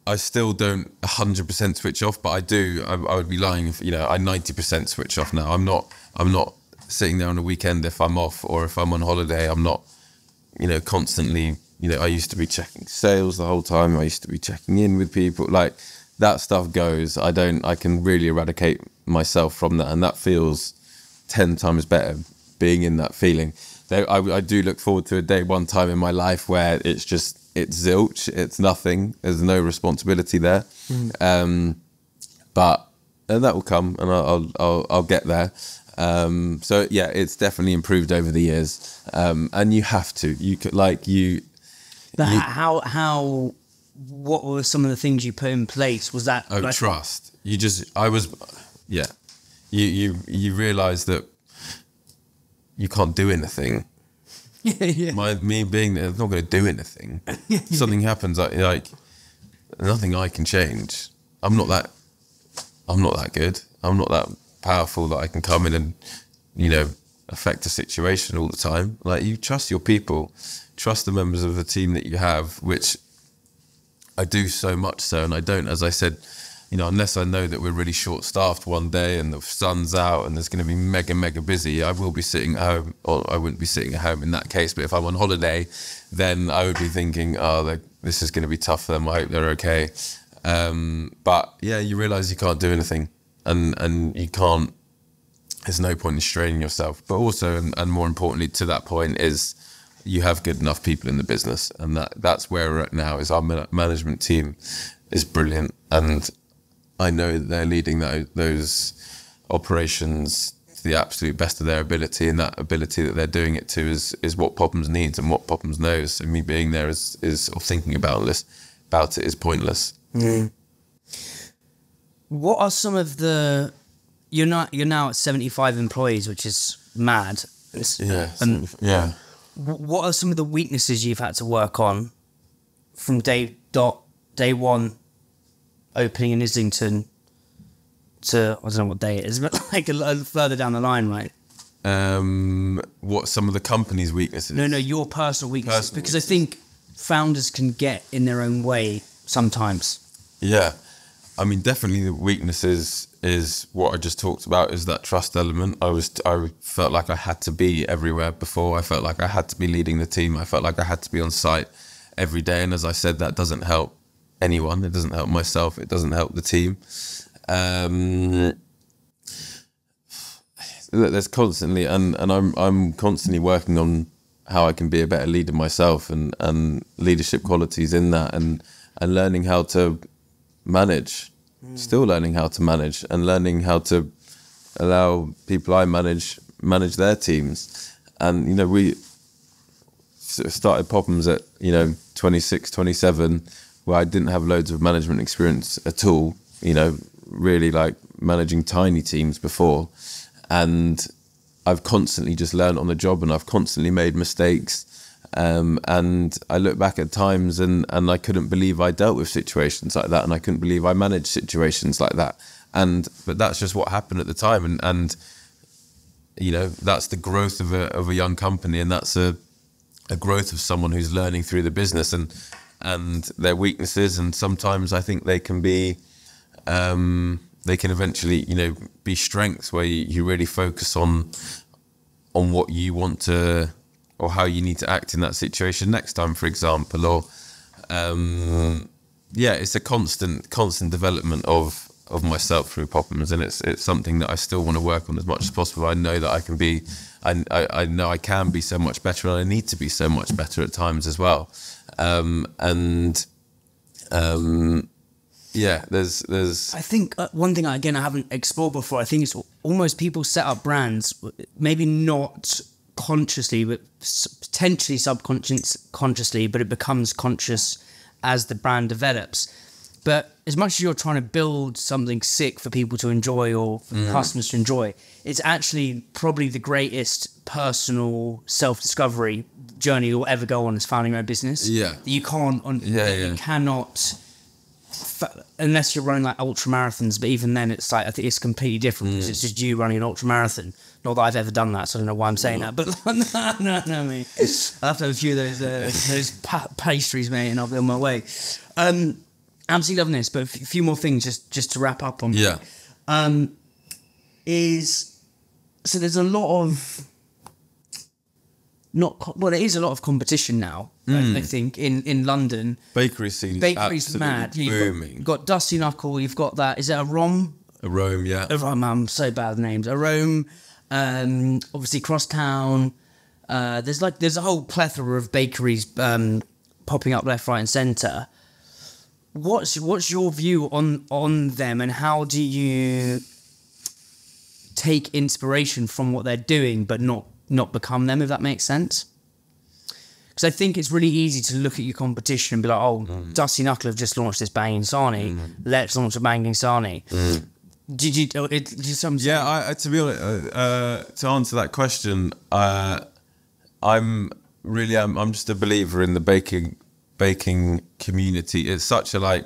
I still don't 100% switch off, but I do. I would be lying if, I 90% switch off now. I'm not sitting there on a weekend if I'm off, or if I'm on holiday, I'm not, constantly, I used to be checking sales the whole time. I used to be checking in with people. Like, that stuff goes, I can really eradicate myself from that, and that feels 10 times better being in that feeling. I do look forward to a day one time in my life where it's zilch, it's nothing, there's no responsibility there. But that will come, and I'll get there. So yeah, it's definitely improved over the years, and you have to. You could what were some of the things you put in place? Was that trust? You realise that you can't do anything. Me being there, I'm not going to do anything. Something happens, like nothing I can change. I'm not that good. I'm not that powerful that I can come in and, affect a situation all the time. Like, you trust your people, trust the members of the team that you have, which I do so much so. And I don't, as I said, unless I know that we're really short-staffed one day and the sun's out and there's going to be mega busy, I will be sitting at home, or I wouldn't be sitting at home in that case. But if I'm on holiday, then I would be thinking, this is going to be tough for them. I hope they're okay. But yeah, you realise you can't do anything, and you can't. There's no point in straining yourself. But also, and more importantly, to that point is you have good enough people in the business, and that's where we're at now. Is our management team is brilliant, and I know that they're leading those operations to the absolute best of their ability, and that ability that they're doing it to is what POPHAM'S needs and what POPHAM'S knows. So me being there or thinking about it is pointless. What are some of the? You're now at 75 employees, which is mad. What are some of the weaknesses you've had to work on from day one, opening in Islington, to I don't know what day it is, but like a little further down the line, right? What some of the company's weaknesses? No, your personal weaknesses, because I think founders can get in their own way sometimes. Yeah, I mean, definitely the weaknesses is what I just talked about, is that trust element. I felt like I had to be everywhere before. I felt like I had to be leading the team. I felt like I had to be on site every day. And as I said, that doesn't help anyone. It doesn't help myself. It doesn't help the team. There's constantly, and I'm constantly working on how I can be a better leader myself, and leadership qualities in that, and learning how to manage, still learning how to manage, and learning how to allow people I manage their teams. And we started POPHAM'S at 26, 27, where I didn't have loads of management experience at all, really like managing tiny teams before. And I've constantly just learned on the job, and I've constantly made mistakes. And I look back at times and I couldn't believe I dealt with situations like that, and I couldn't believe I managed situations like that. But that's just what happened at the time, and that's the growth of a young company, and that's a growth of someone who's learning through the business and their weaknesses. And sometimes I think they can be they can eventually be strengths, where you really focus on what you want to, or how you need to act in that situation next time, for example. Or it's a constant development of myself through POPHAM'S, and it's something that I still want to work on as much as possible. I know that I can be, I know I can be so much better, and I need to be so much better at times as well. There's. I think one thing I haven't explored before. I think it's almost people set up brands, maybe not consciously, but potentially subconsciously, but it becomes conscious as the brand develops. But as much as you're trying to build something sick for people to enjoy, or for customers to enjoy, it's actually probably the greatest personal self-discovery journey you'll ever go on as founding your own business. Yeah. You can't, you cannot, unless you're running like ultra marathons, but even then it's like, I think it's completely different, because it's just you running an ultra marathon. Not that I've ever done that, so I don't know why I'm saying that, but no, mate. I'll have to have a few of those pastries, mate, and I'll be on my way. Absolutely loving this, but a few more things just to wrap up on. Yeah. So there's a lot of well, there is a lot of competition now. I think in London, Bakery scene, bakery's mad. Booming. You've got Dusty Knuckle. You've got that. Is it a Rom? A Rome, yeah. A Rome. I'm so bad at names. A Rome. Obviously, Crosstown. There's a whole plethora of bakeries popping up left, right, and centre. What's your view on them, and how do you take inspiration from what they're doing, but not become them, if that makes sense? Because I think it's really easy to look at your competition and be like, oh, Dusty Knuckle have just launched this banging sarnie. Let's launch a banging sarnie. Did you Yeah, to be honest, to answer that question, I'm just a believer in the baking community. It's such a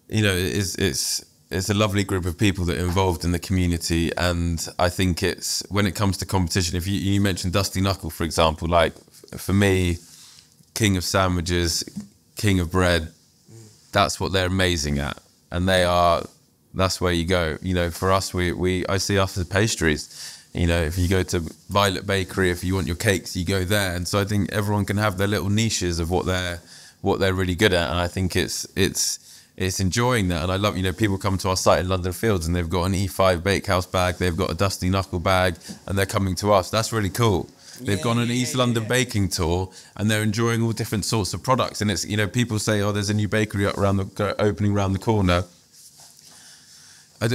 it's a lovely group of people that are involved in the community, and I think it's, when it comes to competition, if you mentioned Dusty Knuckle, for example, like for me, king of sandwiches, king of bread, that's what they're amazing at, and that's where you go. You know, for us, I see us as pastries. You know, if you go to Violet Bakery, if you want your cakes, you go there. And so I think everyone can have their little niches of what they're really good at. And I think it's enjoying that. And I love, people come to our site in London Fields and they've got an E5 Bakehouse bag, they've got a Dusty Knuckle bag, and they're coming to us. That's really cool. They've gone on an East London baking tour and they're enjoying all different sorts of products. And it's, people say, oh, there's a new bakery opening around the corner.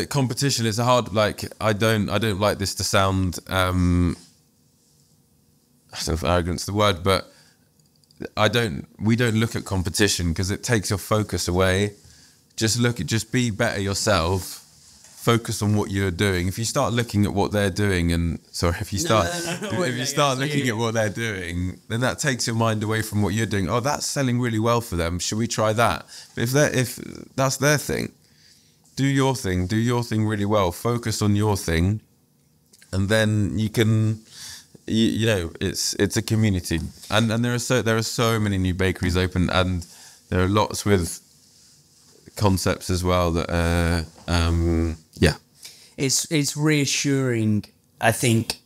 Competition is a hard, I don't like this to sound, I don't know if arrogant's the word, but we don't look at competition because it takes your focus away. Just be better yourself. Focus on what you're doing. If you start looking at what they're doing if you start looking at what they're doing, then that takes your mind away from what you're doing. Oh, that's selling really well for them. Should we try that? But if that's their thing, do your thing really well, focus on your thing, and then you can, it's a community. And there are so many new bakeries open, and there are lots with concepts as well that, It's reassuring, I think.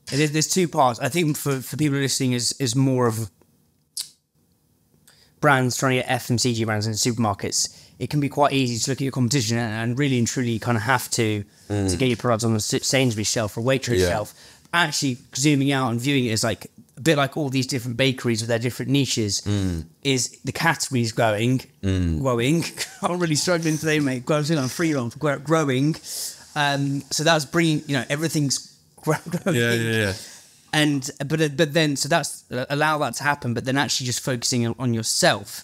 There's two parts. I think for people listening is more of brands trying to get FMCG brands in supermarkets. It can be quite easy to look at your competition and really and truly kind of have to get your products on the Sainsbury's shelf or Waitrose shelf. Actually, zooming out and viewing it as like a bit like all these different bakeries with their different niches, is the categories growing. I'm really struggling today, mate. I'm free on growing. So that's bringing, everything's growing. Yeah. And but then so that's allow that to happen. But then actually just focusing on yourself.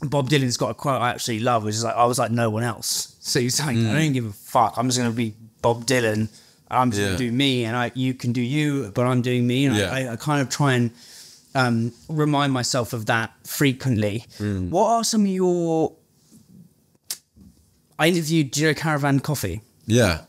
Bob Dylan's got a quote I actually love, which is like, I was like no one else. So he's like, I don't give a fuck. I'm just going to be Bob Dylan. I'm just going to do me, and you can do you, but I'm doing me. And I kind of try and remind myself of that frequently. What are some of your... I interviewed Caravan Coffee. Yeah.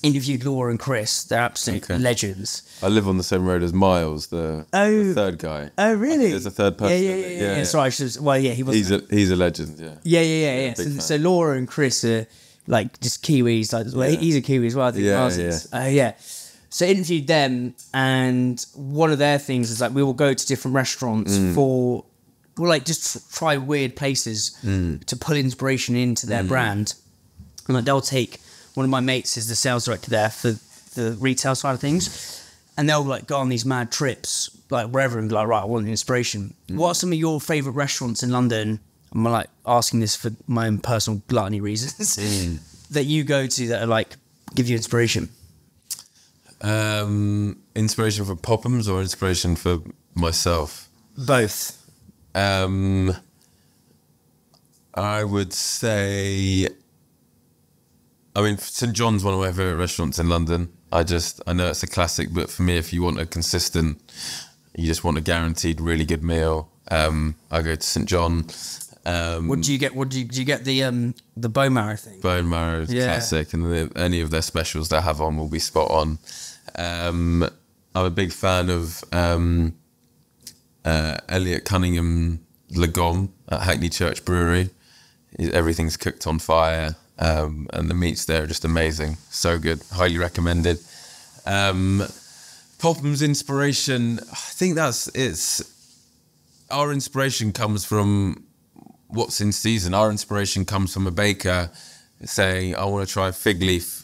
Interviewed Laura and Chris. They're absolute legends. I live on the same road as Miles, the third guy. Oh, really? There's a third person. Yeah. Sorry, he was. He's a legend. Yeah. So Laura and Chris are like just Kiwis. He's a Kiwi as well. I think. Yeah. So I interviewed them, and one of their things is like we will go to different restaurants we'll just try weird places to pull inspiration into their brand, and like they'll take. One of my mates is the sales director there for the retail side of things, and they'll like go on these mad trips, like wherever, and be like, right, I want the inspiration. What are some of your favourite restaurants in London? I'm like asking this for my own personal gluttony reasons that you go to that are like give you inspiration. Inspiration for POPHAM'S or inspiration for myself? Both. I would say. I mean, St John's one of my favourite restaurants in London. I know it's a classic, but for me, if you want you just want a guaranteed really good meal, I go to St John. What do you get? Do you get the bone marrow thing? Bone marrow is classic, and any of their specials they have on will be spot on. I'm a big fan of Elliot Cunningham Legom at Hackney Church Brewery. Everything's cooked on fire. And the meats there are just amazing, so good, highly recommended. POPHAM'S inspiration, I think our inspiration comes from what's in season. Our inspiration comes from a baker saying, I want to try fig leaf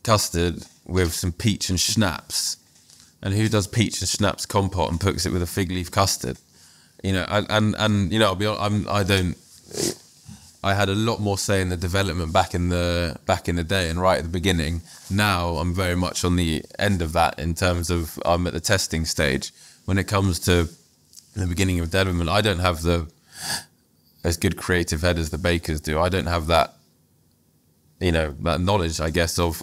custard with some peach and schnapps. And who does peach and schnapps compote and puts it with a fig leaf custard? You know, and you know, I'll be honest, I had a lot more say in the development back in the day and right at the beginning. Now I'm very much on the end of that in terms of I'm at the testing stage. When it comes to the beginning of development, I don't have as good creative head as the bakers do. I don't have that, you know, that knowledge, I guess, of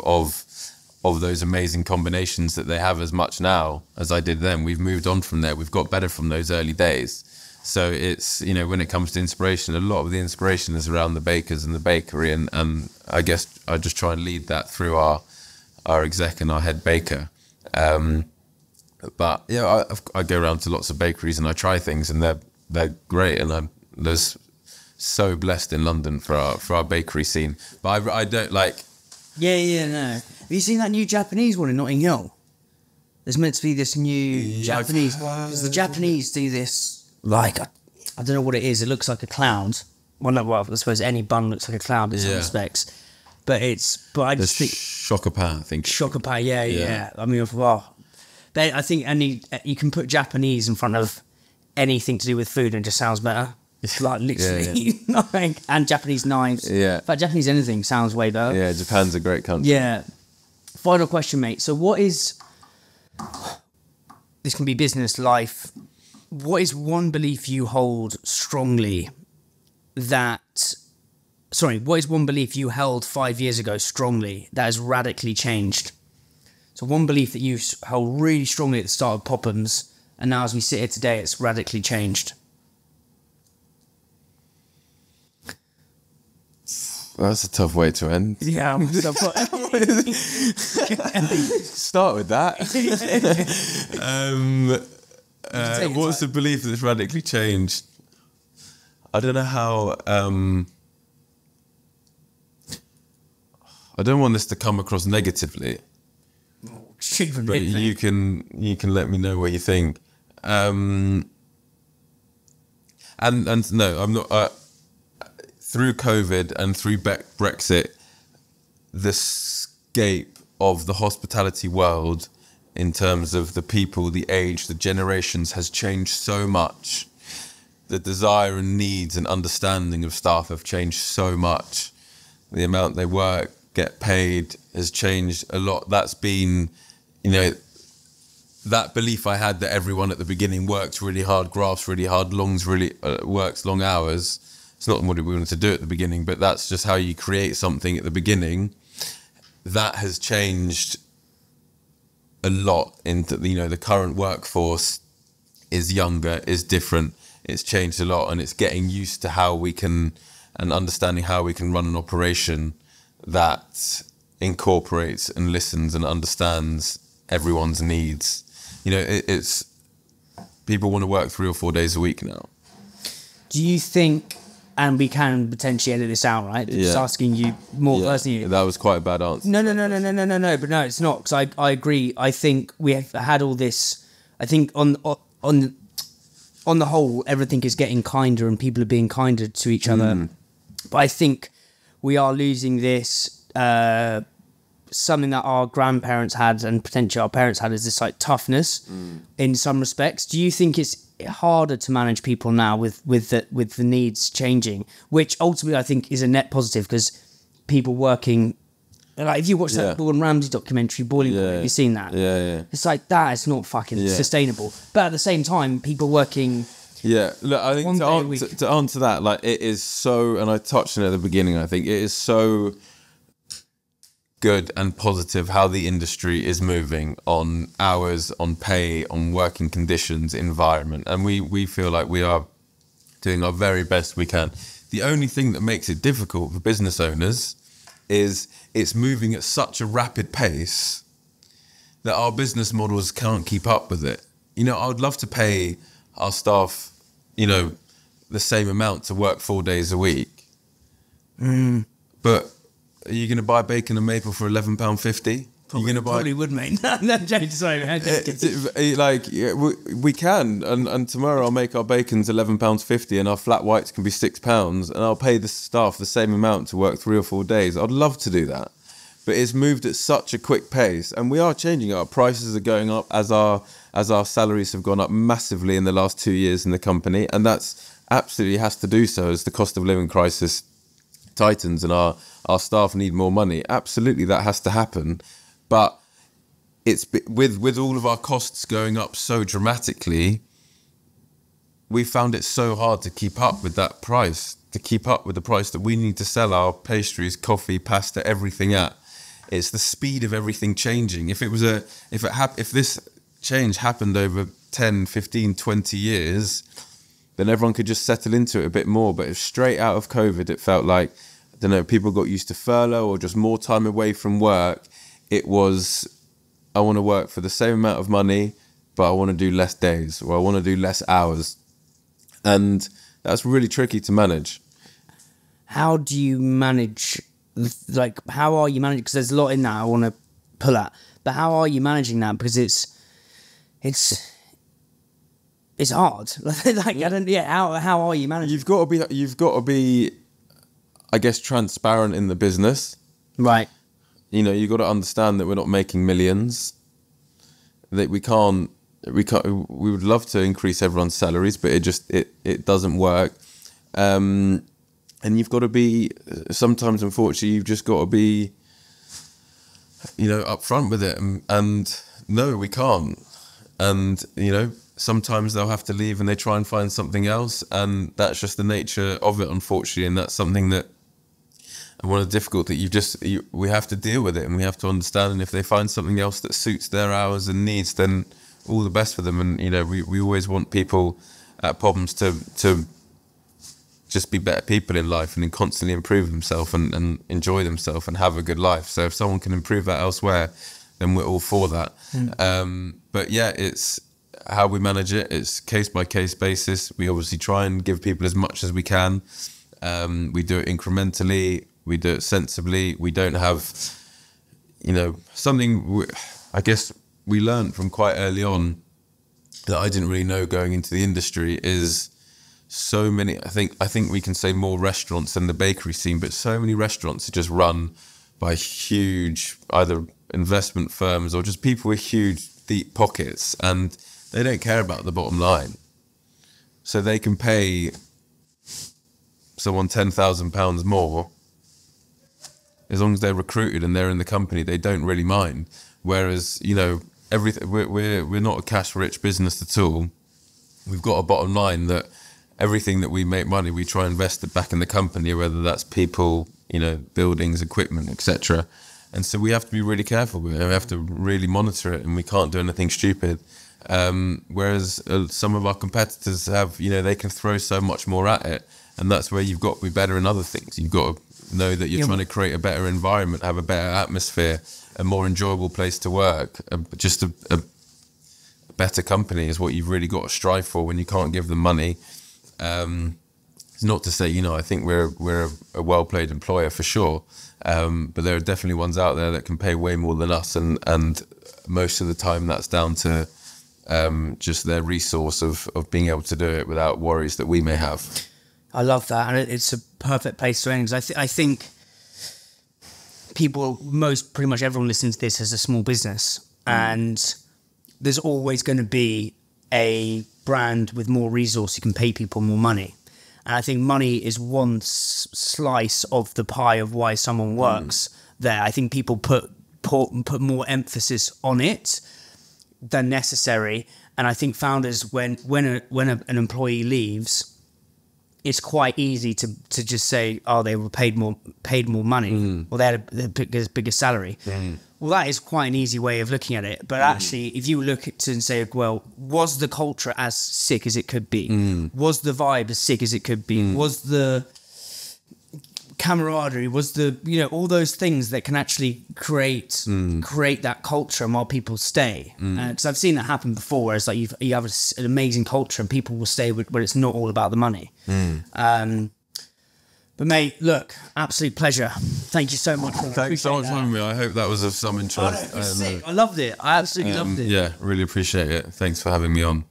those amazing combinations that they have as much now as I did then. We've moved on from there. We've got better from those early days. So it's, you know, when it comes to inspiration, a lot of the inspiration is around the bakers and the bakery. And I guess I just try and lead that through our exec and our head baker. But yeah, I go around to lots of bakeries and I try things and they're great. And I'm so blessed in London for our bakery scene. But I don't like... Yeah, no. Have you seen that new Japanese one in Notting Hill? There's meant to be this new Japanese... Because the Japanese do this... Like, I don't know what it is. It looks like a cloud. Well, I suppose any bun looks like a cloud in some respects. But I just think... Shokopan, I think. Shokopan, yeah. I mean, well, but I think you can put Japanese in front of anything to do with food and it just sounds better. It's like literally, like, and Japanese knives. Yeah. In fact, Japanese anything sounds way better. Yeah, Japan's a great country. Yeah. Final question, mate. So what is... This can be business, life... What is one belief you hold strongly what is one belief you held 5 years ago strongly that has radically changed? So one belief that you held really strongly at the start of POPHAM'S, and now as we sit here today, it's radically changed. That's a tough way to end. Yeah. Start with that. What's the belief that's radically changed? I don't know how... I don't want this to come across negatively. But you can let me know what you think. And no, I'm not... through COVID and through Brexit, the scape of the hospitality world in terms of the people, the age, the generations has changed so much. The desire and needs and understanding of staff have changed so much. The amount they work, get paid has changed a lot. That's been, you know, that belief I had that everyone at the beginning works really hard, grafts really hard, works long hours. It's not what we wanted to do at the beginning, but that's just how you create something at the beginning. That has changed a lot into, you know, the current workforce is younger, is different. It's changed a lot and it's getting used to how we can, and understanding how we can run an operation that incorporates and listens and understands everyone's needs. You know, it's people want to work 3 or 4 days a week now. Do you think, and we can potentially edit this out, right? Just asking you more personally. That was quite a bad answer. No. But no, it's not, because I agree. I think we have had all this. I think on the whole, everything is getting kinder and people are being kinder to each other. But I think we are losing this, something that our grandparents had and potentially our parents had, is this like toughness in some respects. Do you think it's harder to manage people now with the needs changing, which ultimately I think is a net positive, because people working, like if you watch that Gordon Ramsay documentary, Boiling Point, you've seen that. It's like, that is not fucking sustainable. But at the same time, people working... Look, I think to answer that, like, it is so, and I touched on it at the beginning, I think it is so good and positive how the industry is moving on hours, on pay, on working conditions, environment. And we feel like we are doing our very best we can. The only thing that makes it difficult for business owners is it's moving at such a rapid pace that our business models can't keep up with it. You know, I would love to pay our staff, you know, the same amount to work 4 days a week. But are you going to buy bacon and maple for £11.50? Probably, You're gonna buy. Probably would, mate. No, joking, sorry. Like we can, and tomorrow I'll make our bacon's £11.50, and our flat whites can be £6, and I'll pay the staff the same amount to work 3 or 4 days. I'd love to do that, but it's moved at such a quick pace, and we are changing. Our prices are going up as our salaries have gone up massively in the last 2 years in the company, and that's absolutely has to do so as the cost of living crisis tightens and our staff need more money. Absolutely, that has to happen. But it's with all of our costs going up so dramatically, we found it so hard to keep up with that price, to keep up with the price that we need to sell our pastries, coffee, pasta, everything at. It's the speed of everything changing. If this change happened over 10, 15, 20 years, then everyone could just settle into it a bit more. But if straight out of COVID, it felt like, I don't know, people got used to furlough or just more time away from work. It was, I want to work for the same amount of money, but I want to do less days, or I want to do less hours. And that's really tricky to manage. How do you manage, like, how are you managing? Because there's a lot in that I want to pull at. But how are you managing that? Because it's hard. Like, I don't, yeah, how are you managing? You've got to be, I guess, transparent in the business. Right. You know, you've got to understand that we're not making millions, that we would love to increase everyone's salaries, but it doesn't work. And you've got to be, sometimes, unfortunately, you've just got to be, you know, upfront with it. And no, we can't. And, you know, sometimes they'll have to leave and they try and find something else. And that's just the nature of it, unfortunately. And that's something that, one of the difficult that we have to deal with it, and we have to understand. And if they find something else that suits their hours and needs, then all the best for them. And, you know, we always want people at POPHAM'S to just be better people in life and constantly improve themselves and enjoy themselves and have a good life. So if someone can improve that elsewhere, then we're all for that. But yeah, it's how we manage it. It's case by case basis. We obviously try and give people as much as we can. We do it incrementally. We do it sensibly. We don't have, you know, something I guess we learned from quite early on that I didn't really know going into the industry is so many, I think we can say more restaurants than the bakery scene, but so many restaurants are just run by huge either investment firms or just people with huge deep pockets, and they don't care about the bottom line. So they can pay someone £10,000 more. As long as they're recruited and they're in the company, they don't really mind. Whereas, you know, everything, we're not a cash-rich business at all. We've got a bottom line that everything that we make money, we try and invest it back in the company, whether that's people, you know, buildings, equipment, etc. And so we have to be really careful with it. We have to really monitor it, and we can't do anything stupid. Whereas some of our competitors have, you know, they can throw so much more at it. And that's where you've got to be better in other things. You've got to know that you're trying to create a better environment, have a better atmosphere, a more enjoyable place to work. Just a better company is what you've really got to strive for when you can't give them money. It's not to say, you know, I think we're a well-played employer for sure. But there are definitely ones out there that can pay way more than us. And most of the time that's down to just their resource of being able to do it without worries that we may have. I love that, and it's a perfect place to end. Because I think people, pretty much everyone listening to this has a small business, and there's always going to be a brand with more resource who can pay people more money. And I think money is one slice of the pie of why someone works there. I think people put more emphasis on it than necessary, and I think founders, when an employee leaves, it's quite easy to just say, oh, they were paid more money, or they had a bigger salary. Well, that is quite an easy way of looking at it. But actually, if you look at it and say, well, was the culture as sick as it could be? Was the vibe as sick as it could be? Was the camaraderie, was the, you know, all those things that can actually create that culture and while people stay. Because I've seen that happen before, where it's like you have an amazing culture and people will stay when it's not all about the money. But mate, look, absolute pleasure. Thank you so much. Thanks so much for having me. I hope that was of some interest. I loved it. I absolutely loved it. Yeah, really appreciate it. Thanks for having me on.